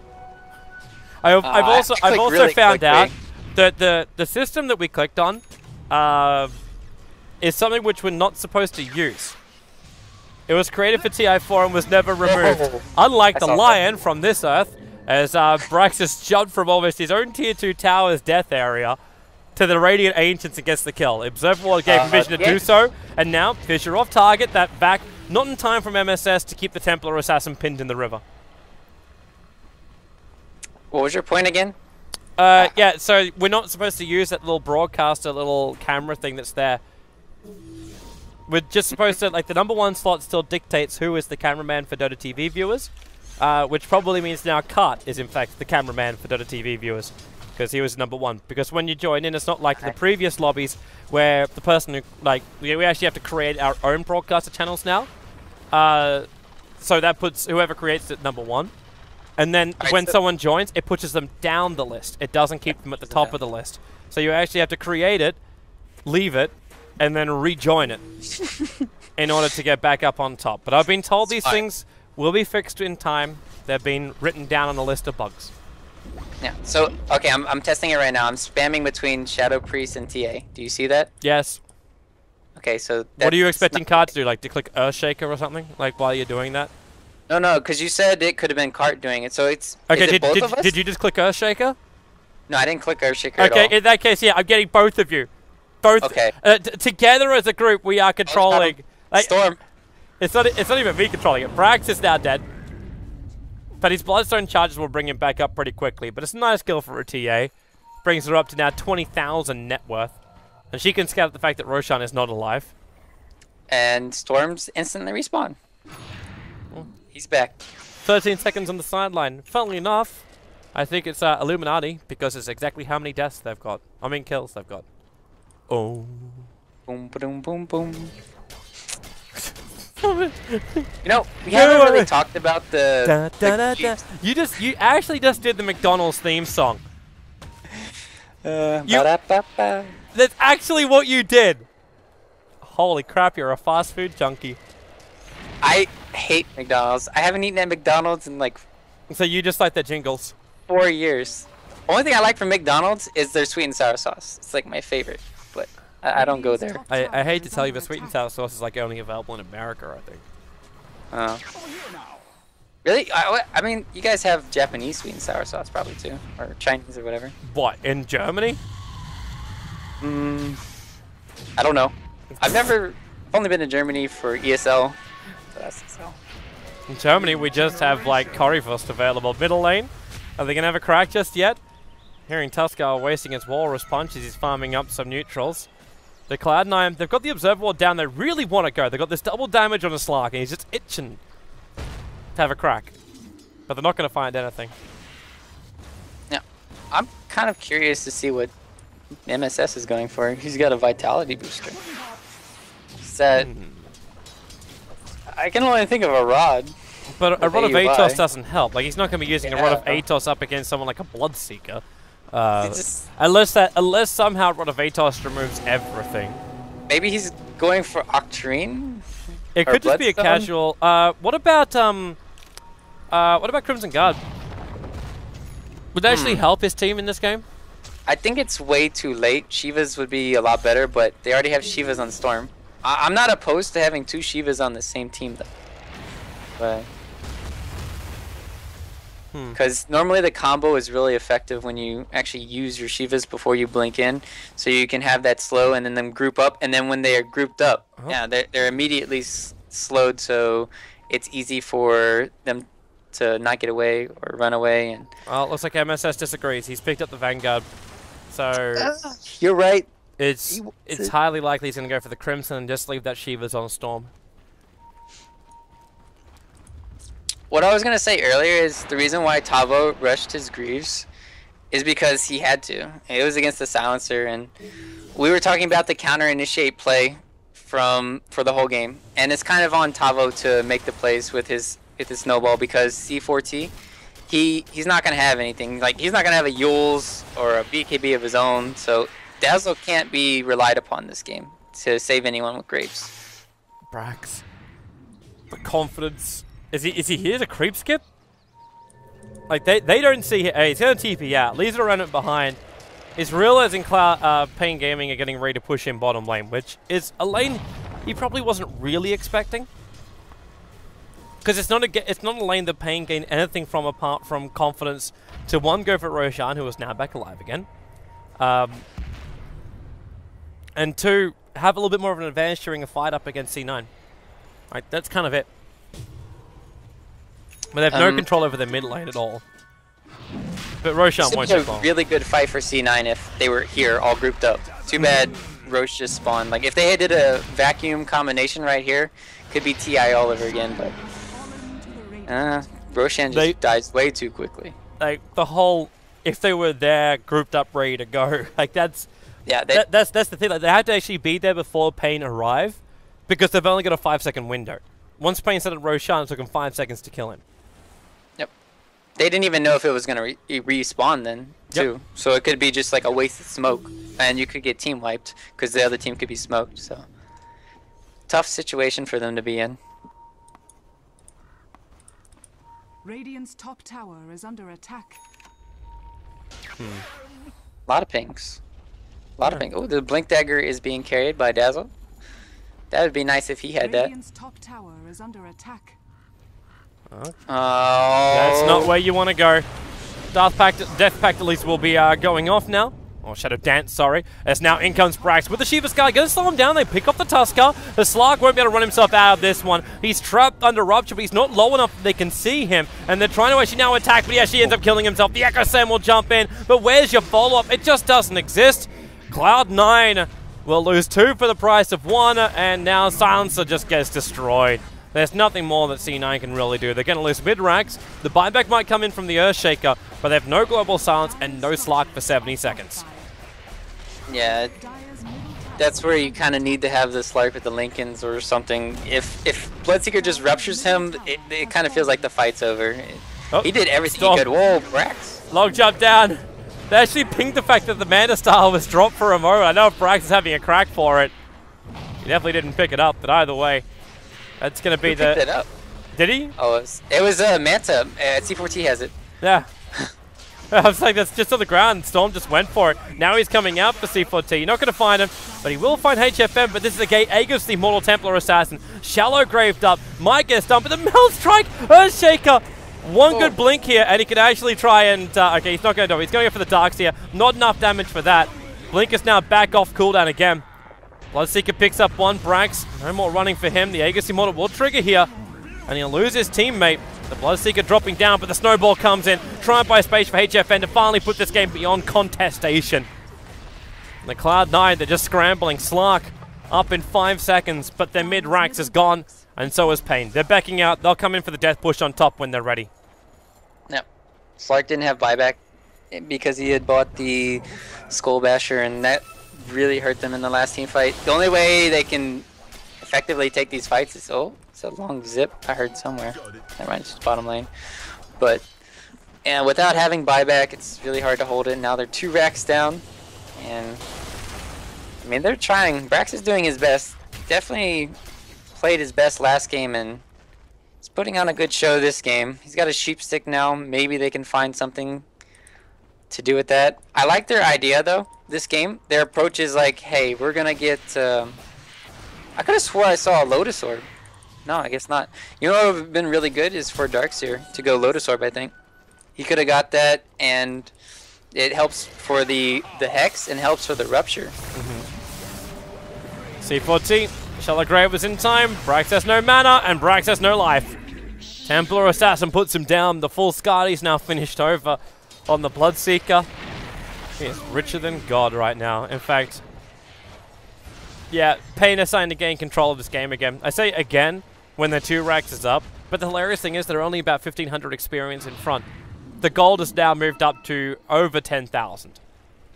I've also really found out that the system that we clicked on is something which we're not supposed to use. It was created for TI4 and was never removed. Unlike the Lion from this Earth, as Brax just jumped from almost his own tier 2 tower's death area to the Radiant Ancients and gets the kill. Observer gave him vision to do so, and now Fissure off target, that back, not in time from MSS to keep the Templar Assassin pinned in the river. What was your point again? Yeah, so we're not supposed to use that little broadcaster, little camera thing that's there. we're just supposed to, like, the #1 slot still dictates who is the cameraman for Dota TV viewers, which probably means now Kart is in fact the cameraman for Dota TV viewers, because he was #1. Because when you join in, it's not like the previous lobbies where the person who, like, we actually have to create our own broadcaster channels now. So that puts whoever creates it #1. And then when someone joins, it pushes them down the list. It doesn't keep them at the top of the list. So you actually have to create it, leave it, and then rejoin it in order to get back up on top. But I've been told these things will be fixed in time. They've been written down on a list of bugs. Yeah. So, okay, I'm testing it right now. I'm spamming between Shadow Priest and TA. Do you see that? Yes. Okay, so what are you expecting Card to do? Like to click Earthshaker or something? Like while you're doing that? No, because you said it could have been Cart doing it. So it's okay. Both of us? Did you just click Earthshaker? No, I didn't click Earthshaker at all. Okay, in that case, yeah, I'm getting both of you. Both. Okay. Together as a group, we are controlling. Like, Storm. It's not even me controlling it. Brax is now dead. But his Bloodstone charges will bring him back up pretty quickly. But it's a nice kill for a TA. Brings her up to now 20,000 net worth. And she can scout the fact that Roshan is not alive. And Storm's instantly respawn. He's back. 13 seconds on the sideline. Funnily enough, I think it's Illuminati because it's exactly how many deaths they've got. I mean kills they've got. Oh. Boom, boom, boom, boom. You know, we haven't really talked about the You actually just did the McDonald's theme song. That's actually what you did. Holy crap, you're a fast food junkie. I hate McDonald's. I haven't eaten at McDonald's in like... So you just like the jingles? 4 years. Only thing I like from McDonald's is their sweet and sour sauce. It's like my favorite, but I don't go there. I hate to tell you, but sweet and sour sauce is like only available in America, I think. Really? I mean, you guys have Japanese sweet and sour sauce probably too, or Chinese or whatever. What, in Germany? I don't know. I've only been to Germany for ESL. So that's ESL. In Germany, we just have like Currywurst available. Middle lane. Are they gonna have a crack just yet? Hearing Tuskar wasting his walrus punches, he's farming up some neutrals. The Cloud9, they've got the observer ward down. They really want to go. They've got this double damage on a Slark, and he's just itching to have a crack. But they're not going to find anything. Yeah, I'm kind of curious to see what MSS is going for. He's got a vitality booster. I can only think of a rod. But a Rod of Atos doesn't help. Like, he's not going to be using a Rod of Atos up against someone like a Bloodseeker. Unless somehow Rod of Atos removes everything. Maybe he's going for Octarine? It could just be a casual. What about Crimson Guard? Would that actually help his team in this game? I think it's way too late. Shivas would be a lot better, but they already have Shivas on Storm. I'm not opposed to having 2 Shivas on the same team though. But because normally the combo is really effective when you actually use your Shivas before you blink in, so you can have that slow and then them group up, and then when they are grouped up, yeah, they're immediately slowed, so it's easy for them to not get away or run away. And well, it looks like MSS disagrees. He's picked up the Vanguard, so you're right. It's highly likely he's going to go for the Crimson and just leave that Shivas on Storm. What I was going to say earlier is the reason why Tavo rushed his Greaves is because he had to. It was against the Silencer, and we were talking about the counter-initiate play for the whole game. And it's kind of on Tavo to make the plays with his Snowball, because C4T, he's not going to have anything. Like, he's not going to have a Yules or a BKB of his own, so Dazzle can't be relied upon this game to save anyone with Graves. Brax. The confidence. Is he here to creep skip? Like, they don't see him. Hey, he's going to TP out. Leaves a remnant behind. Is realizing paiN Gaming are getting ready to push in bottom lane, which is a lane he probably wasn't really expecting. Because it's not a lane that paiN gained anything from apart from confidence to, one, go for Roshan, who is now back alive again. And 2, have a little bit more of an advantage during a fight up against C9. Right, that's kind of it. But they have no control over their mid lane at all. But Roshan won't be a really good fight for C9 if they were here all grouped up. Too bad Roche just spawned. Like if they did a vacuum combination right here, could be TI all over again. But Roshan just dies way too quickly. Like the whole, if they were there, grouped up, ready to go, like that's that's the thing. Like they had to actually be there before paiN arrive, because they've only got a 5-second window. Once paiN started Roshan, it took him 5 seconds to kill him. Yep. They didn't even know if it was gonna respawn then too. Yep. So it could be just like a wasted smoke, and you could get team wiped because the other team could be smoked. So tough situation for them to be in. Radiant's top tower is under attack. A lot of pings. A lot of pings. Oh, the Blink Dagger is being carried by Dazzle. That would be nice if he had that. Radiant's top tower is under attack. Oh. That's not where you want to go. Death Pact at least will be going off now. Or Shadow Dance, sorry. As now in comes Brax with the Shiva Sky. Gonna slow him down. They pick up the Tusker. The Slark won't be able to run himself out of this one. He's trapped under Rupture, but he's not low enough that they can see him. And they're trying to actually now attack, but he actually ends up killing himself. The Echo Sam will jump in, but where's your follow-up? It just doesn't exist. Cloud9 will lose 2 for the price of 1, and now Silencer just gets destroyed. There's nothing more that C9 can really do. They're going to lose mid-racks. The buyback might come in from the Earthshaker, but they have no Global Silence and no Slark for 70 seconds. Yeah, that's where you kind of need to have the Slark with the Lincolns or something. If Bloodseeker just ruptures him, it kind of feels like the fight's over. Oh, he did everything he could. Whoa, Brax. Log jump down. They actually pinged the fact that the Mana Star was dropped for a moment. I know Brax is having a crack for it. He definitely didn't pick it up, but either way, that's going to be picked it up. Did he? Oh, it was Manta. C4T has it. Yeah. I was like, that's just on the ground. Storm just went for it. Now he's coming out for C4T. You're not going to find him, but he will find HFM. But this is the gate. Aegis, the Mortal Templar Assassin. Shallow graved up. Might get stumped, but the Melt Strike. Earthshaker. One good blink here, and he can actually try and... okay, he's not going to do it. He's going to go for the Darks here. Not enough damage for that. Blink is now back off cooldown again. Bloodseeker picks up one. Brax, no more running for him. The Aegis Immortal will trigger here, and he'll lose his teammate. The Bloodseeker dropping down, but the snowball comes in. Trying to buy space for HFN to finally put this game beyond contestation. And the Cloud9, they're just scrambling. Slark up in 5 seconds, but their mid-racks is gone, and so is paiN. They're backing out. They'll come in for the death push on top when they're ready. Yep. Slark didn't have buyback because he had bought the Skull Basher, and that really hurt them in the last team fight. The only way they can effectively take these fights is... Oh, it's a long zip I heard somewhere. Never mind, it's just bottom lane. But and without having buyback, it's really hard to hold it. Now they're 2 racks down, and I mean they're trying. Brax is doing his best. Definitely played his best last game, and he's putting on a good show this game. He's got a sheep stick now. Maybe they can find something to do with that. I like their idea though. This game, their approach is like, hey, we're gonna get. I could have swore I saw a Lotus Orb. No, I guess not. You know what would have been really good is for Darkseer to go Lotus Orb, I think. He could have got that, and it helps for the Hex and helps for the Rupture. C4T, Shallow Grave was in time. Brax has no mana, and Brax has no life. Templar Assassin puts him down. The full Scardy's now finished over on the Bloodseeker. He is richer than God right now. In fact, yeah, paiN is starting to gain control of this game again. I say again when the 2 racks is up, but the hilarious thing is they're only about 1,500 experience in front. The gold has now moved up to over 10,000.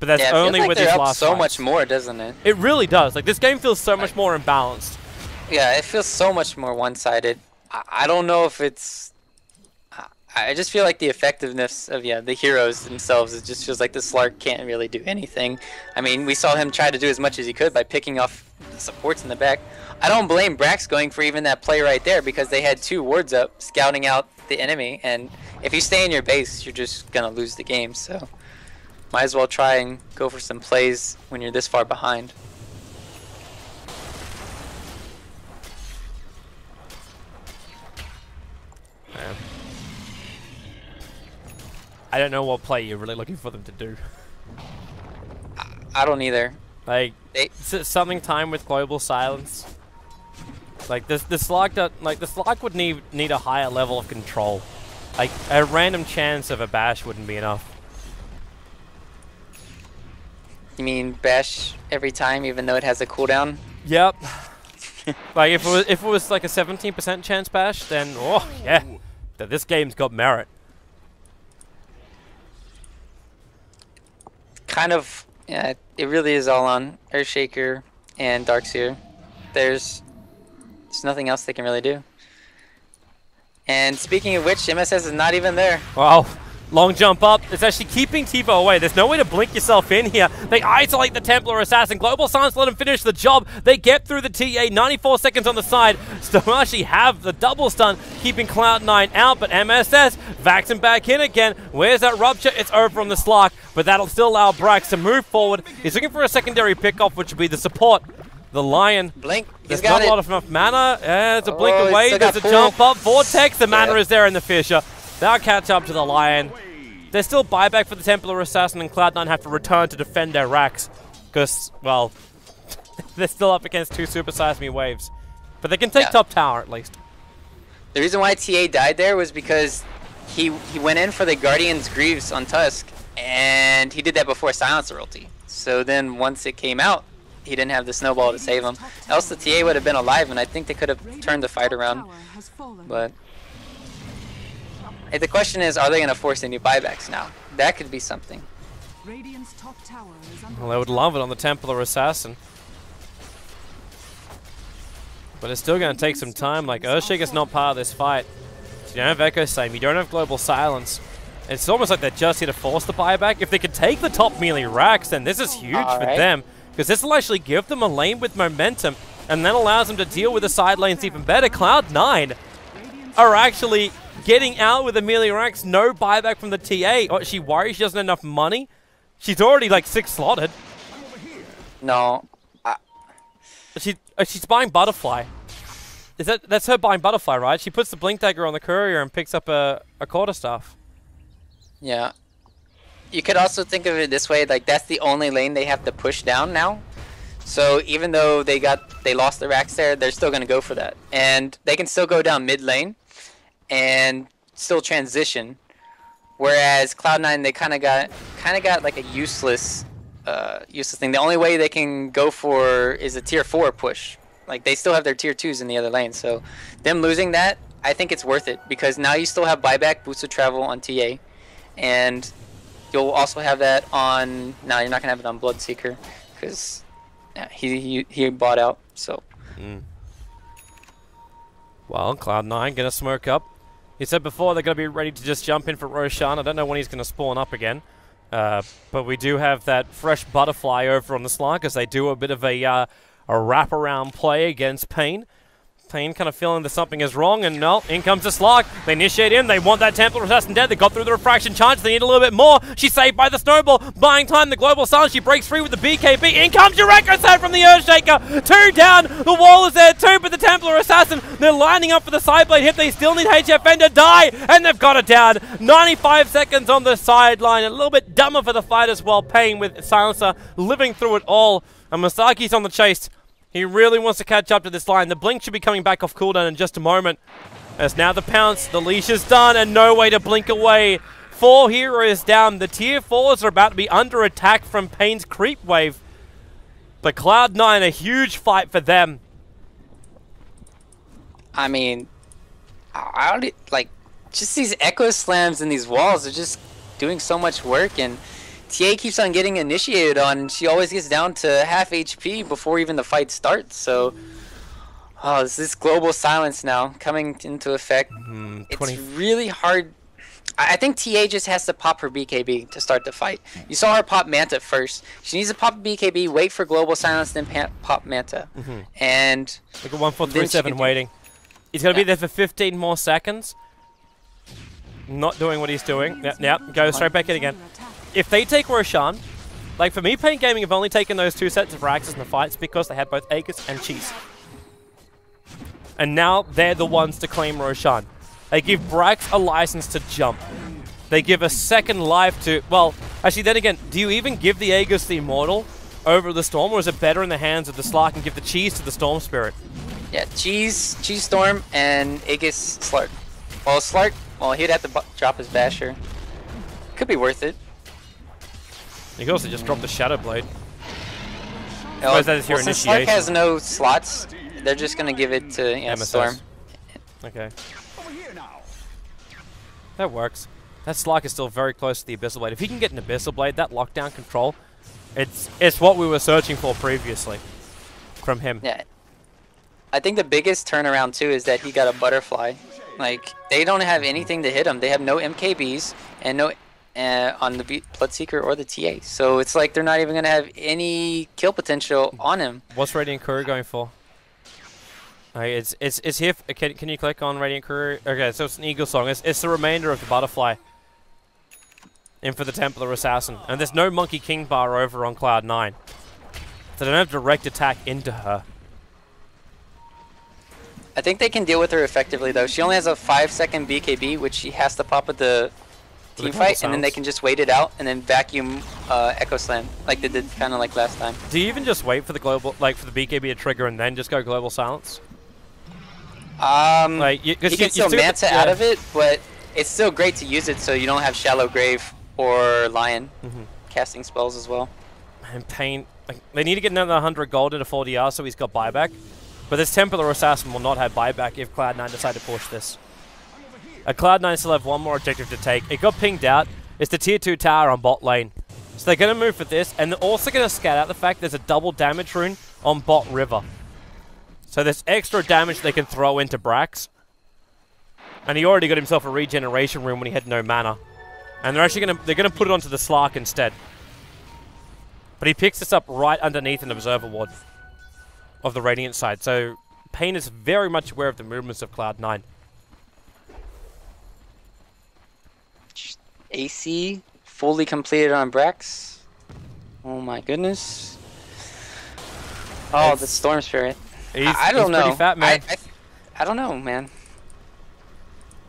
But that's only like with these last so fights. much more, doesn't it? It really does. Like, this game feels so much more imbalanced. Yeah, it feels so much more one-sided. I don't know if it's... I just feel like the effectiveness of the heroes themselves, it just feels like the Slark can't really do anything. I mean, we saw him try to do as much as he could by picking off the supports in the back. I don't blame Brax going for even that play right there because they had 2 wards up scouting out the enemy, and if you stay in your base, you're just gonna lose the game. So might as well try and go for some plays when you're this far behind. I don't know what play you're really looking for them to do. I don't either. Like, something time with Global Silence. Like, the Slark would need a higher level of control. Like, a random chance of a bash wouldn't be enough. You mean bash every time, even though it has a cooldown? Yep. Like if it was like a 17% chance bash, then oh yeah, this game's got merit. Kind of, yeah. It really is all on Earthshaker and Darkseer. There's nothing else they can really do. And speaking of which, MSS is not even there. Wow. Long jump up. It's actually keeping TiVo away. There's no way to blink yourself in here. They isolate the Templar Assassin. Global Silence let him finish the job. They get through the TA. 94 seconds on the side. Still actually have the double stun, keeping Cloud9 out. But MSS vacs him back in again. Where's that rupture? It's over on the Slark. But that'll still allow Brax to move forward. He's looking for a secondary pickoff, which would be the support. The Lion. Blink. There's not a lot of enough mana. There's a blink away. There's a jump up. Vortex. The mana is there in the Fisher. They'll catch up to the Lion. There's still buyback for the Templar Assassin, and Cloud9 have to return to defend their racks. Because, well, they're still up against 2 Super Size Me waves. But they can take top tower, at least. The reason why TA died there was because he went in for the Guardian's Greaves on Tusk, and he did that before Silencer ulti. So then once it came out, he didn't have the snowball to save him. Else the TA would have been alive, and I think they could have turned the fight around. But the question is, are they going to force any buybacks now? That could be something. Well, they would love it on the Templar Assassin. But it's still going to take some time. Like, Earthshaker's not part of this fight. So you don't have Echo Same, you don't have Global Silence. It's almost like they're just here to force the buyback. If they could take the top melee racks, then this is huge for them. Because this will actually give them a lane with momentum, and that allows them to deal with the side lanes even better. Cloud9 are actually getting out with the melee racks, no buyback from the TA. Oh, she worries she doesn't have enough money. She's already like 6 slotted. No. She's buying Butterfly. That's her buying Butterfly, right? She puts the Blink Dagger on the courier and picks up a quarterstaff. Yeah. You could also think of it this way, like that's the only lane they have to push down now. So even though they lost the racks there, they're still going to go for that. And they can still go down mid lane and still transition. Whereas Cloud9, they kind of got like a useless thing. The only way they can go for is a tier 4 push. Like they still have their tier 2s in the other lane. So them losing that, I think it's worth it because now you still have buyback, boost of travel on TA, and you'll also have that on. No, you're not gonna have it on Bloodseeker because he bought out. So. Well, Cloud9 gonna smoke up. He said before they're gonna be ready to just jump in for Roshan. I don't know when he's gonna spawn up again. But we do have that fresh Butterfly over on the Slark because they do a bit of a wraparound play against paiN. paiN kind of feeling that something is wrong, and no, in comes the Slark. They initiate in, they want that Templar Assassin dead. They got through the refraction charge, they need a little bit more. She's saved by the snowball, buying time, the Global Silence, she breaks free with the BKB. In comes your Echo Set from the Earthshaker. 2 down, the wall is there too, but the Templar Assassin, they're lining up for the Sideblade hit. They still need HFN to die, and they've got it down. 95 seconds on the sideline, a little bit dumber for the fight as well. paiN with Silencer living through it all, and Masaki's on the chase. He really wants to catch up to this line. The blink should be coming back off cooldown in just a moment. As now the pounce, the leash is done, and no way to blink away. 4 heroes down. The tier 4s are about to be under attack from paiN's creep wave. But Cloud9, a huge fight for them. I mean, I don't, like, just these echo slams and these walls are just doing so much work, and TA keeps on getting initiated on, and she always gets down to half HP before even the fight starts. So, oh, this Global Silence now coming into effect. It's really hard. I think TA just has to pop her BKB to start the fight. You saw her pop Manta first. She needs to pop BKB, wait for Global Silence, then pop Manta. And look at 1437 waiting. He's going to be there for 15 more seconds. Not doing what he's doing. Yep, go straight back in again. If they take Roshan, like for me, paiN Gaming have only taken those 2 sets of Raxes in the fights because they had both Aegis and Cheese. And now they're the ones to claim Roshan. They give Brax a license to jump. They give a second life to, well, actually then again, do you even give the Aegis the Immortal over the Storm, or is it better in the hands of the Slark and give the Cheese to the Storm Spirit? Yeah, Cheese Storm, and Aegis Slark. Well, Slark, well, he'd have to drop his Basher. Could be worth it. You can also just drop the Shadow Blade. Oh, that is your since Slark initiation. has no slots, they're just gonna give it to MSS. Storm. Okay. That works. That Slark is still very close to the Abyssal Blade. If he can get an Abyssal Blade, that lockdown control, it's what we were searching for previously from him. Yeah. I think the biggest turnaround too is that he got a Butterfly. Like, they don't have anything to hit him. They have no MKBs and no on the Bloodseeker or the TA. So it's like they're not even going to have any kill potential on him. What's Radiant Courier going for? It's here. Can you click on Radiant Courier? Okay, so it's an Eagle Song. It's the remainder of the Butterfly. In for the Templar Assassin. And there's no Monkey King bar over on Cloud9. So they don't have direct attack into her. I think they can deal with her effectively though. She only has a 5-second BKB, which she has to pop with the team fight, and then they can just wait it out and then vacuum Echo Slam, like they did kind of like last time. Do you even just wait for the global, like for the BKB to trigger and then just go Global Silence? Like you can still Manta out of it, but it's still great to use it so you don't have Shallow Grave or Lion casting spells as well. And paiN, like, they need to get another 100 gold into 4DR so he's got buyback. But this Templar Assassin will not have buyback if Cloud9 decide to push this. Cloud9 still have one more objective to take. It got pinged out. It's the tier 2 tower on bot lane. So they're going to move for this, and they're also going to scout out the fact there's a double damage rune on bot river. So there's extra damage they can throw into Brax. And he already got himself a regeneration rune when he had no mana. And they're actually going to put it onto the Slark instead. But he picks this up right underneath an Observer Ward of the Radiant side. So paiN is very much aware of the movements of Cloud9. AC fully completed on Brax. Oh my goodness. Oh, the Storm Spirit. I don't know. Pretty fat, man. I don't know, man.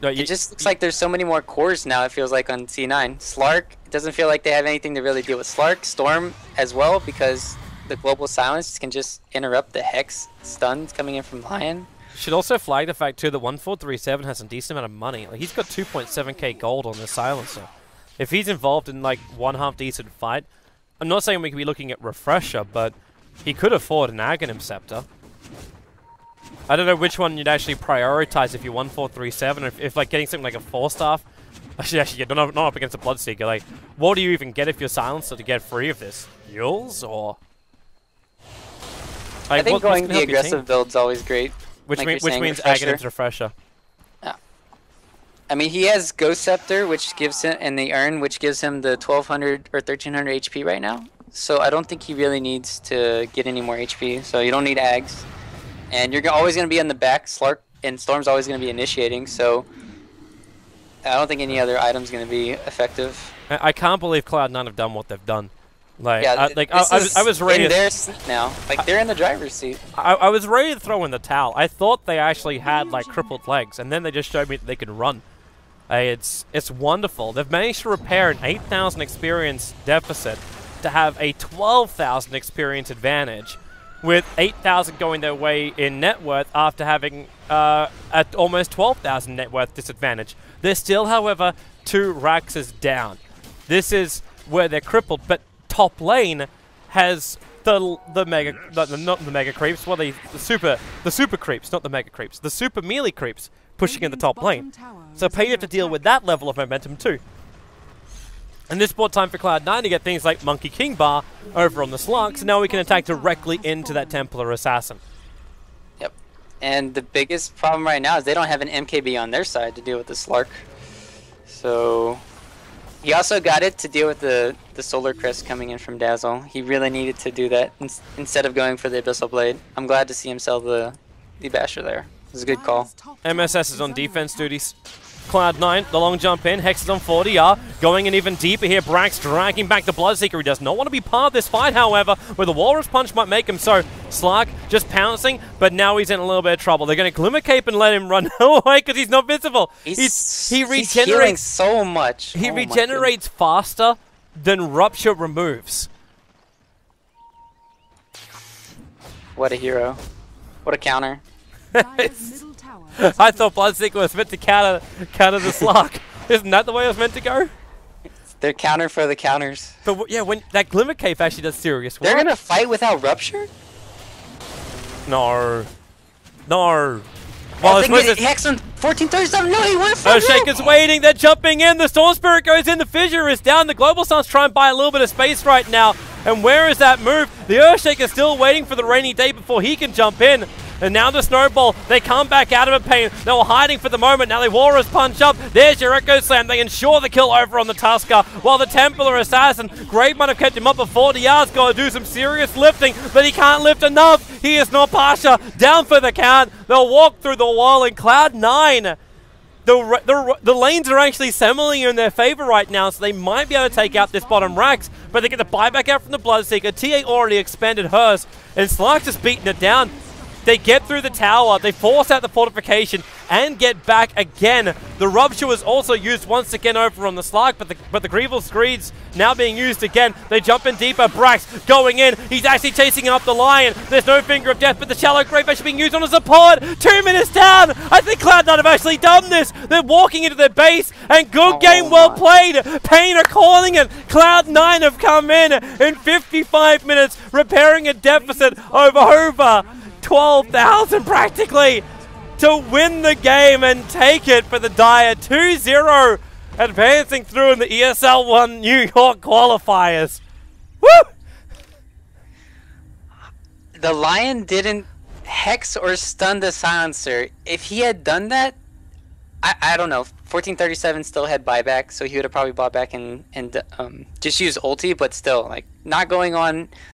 No, it just looks like there's so many more cores now, it feels like, on C9. Slark, it doesn't feel like they have anything to really deal with. Slark, Storm as well, because the Global Silence can just interrupt the Hex stuns coming in from Lion. Should also flag the fact, too, that 1437 has a decent amount of money. Like, he's got 2.7k gold on the Silencer. If he's involved in, like, one half-decent fight, I'm not saying we could be looking at Refresher, but he could afford an Aghanim Scepter. I don't know which one you'd actually prioritize if you're 1437, if like, getting something like a 4-staff. Actually, not up against a Bloodseeker. Like, what do you even get if you're Silencer to get free of this? Yules, or...? Like, I think going the aggressive build's always great. Which like means Aghanim's Refresher. Yeah. I mean, he has Ghost Scepter, which gives him, and the Urn, which gives him the 1200 or 1300 HP right now. So I don't think he really needs to get any more HP. So you don't need Ags. And you're always going to be in the back. Slark and Storm's always going to be initiating. So I don't think any other item's going to be effective. I can't believe Cloud9 have done what they've done. Like, yeah, I was ready in their seat now. Like, they're in the driver's seat. I was ready to throw in the towel. I thought they actually had, like, crippled legs, and then they just showed me that they could run. It's wonderful. They've managed to repair an 8,000 experience deficit to have a 12,000 experience advantage, with 8,000 going their way in net worth after having at almost 12,000 net worth disadvantage. They're still, however, 2 Raxes down. This is where they're crippled, but top lane has the mega, not the mega creeps, well, the super creeps, not the mega creeps, the super melee creeps pushing in the top lane. So paiN have to deal with that level of momentum too. And this brought time for Cloud9 to get things like Monkey King Bar over on the Slark, so now we can attack directly into that Templar Assassin. Yep. And the biggest problem right now is they don't have an MKB on their side to deal with the Slark. So he also got it to deal with the Solar Crest coming in from Dazzle. He really needed to do that instead of going for the Abyssal Blade. I'm glad to see him sell the Basher there. It was a good call. MSS is on defense duties. Cloud9, the long jump in. Hex is on 40R. Going in even deeper here. Brax dragging back the Bloodseeker. He does not want to be part of this fight, however, where the Walrus Punch might make him so. Slark just pouncing, but now he's in a little bit of trouble. They're going to Glimmer Cape and let him run away because he's not visible. He regenerates he's healing so much. He regenerates faster than Rupture removes. What a hero. What a counter. I thought Bloodseeker was meant to counter the Slark. Isn't that the way it was meant to go? They're counter for the counters. But yeah, when that Glimmer Cave actually does serious work. They're gonna fight without Rupture? No. No. Well, they get Hex on 1437. No, he went for it. Earthshaker's waiting. They're jumping in. The Storm Spirit goes in. The Fissure is down. The Global Sun's trying to buy a little bit of space right now. And where is that move? The Earthshaker's still waiting for the rainy day before he can jump in. And now the Snowball, they come back out of it, paiN. They were hiding for the moment. Now they Walrus punch up. There's your Echo Slam. They ensure the kill over on the Tusker. While the Templar Assassin, Grave might have kept him up at 40 yards. Got to do some serious lifting, but he can't lift enough. He is not Pasha. Down for the count. They'll walk through the wall in Cloud9. The lanes are actually similarly in their favor right now, so they might be able to take out this bottom racks, but they get the buyback out from the Bloodseeker. TA already expended hers, and Slark's just beating it down. They get through the tower, they force out the fortification, and get back again. The Rupture was also used once again over on the Slark, but the Greevil Screeds now being used again. They jump in deeper. Brax going in. He's actually chasing up the Lion. There's no Finger of Death, but the Shallow Grave actually being used on a support. 2 minutes down. I think Cloud9 have actually done this. They're walking into their base, and good game, well played. paiN are calling it. Cloud9 have come in 55 minutes, repairing a deficit over 12,000 practically to win the game and take it for the Dire. 2-0, advancing through in the ESL One New York qualifiers. Woo! The Lion didn't hex or stun the Silencer. If he had done that, I don't know. 1437 still had buyback, so he would have probably bought back and just used ulti, but still, like, not going on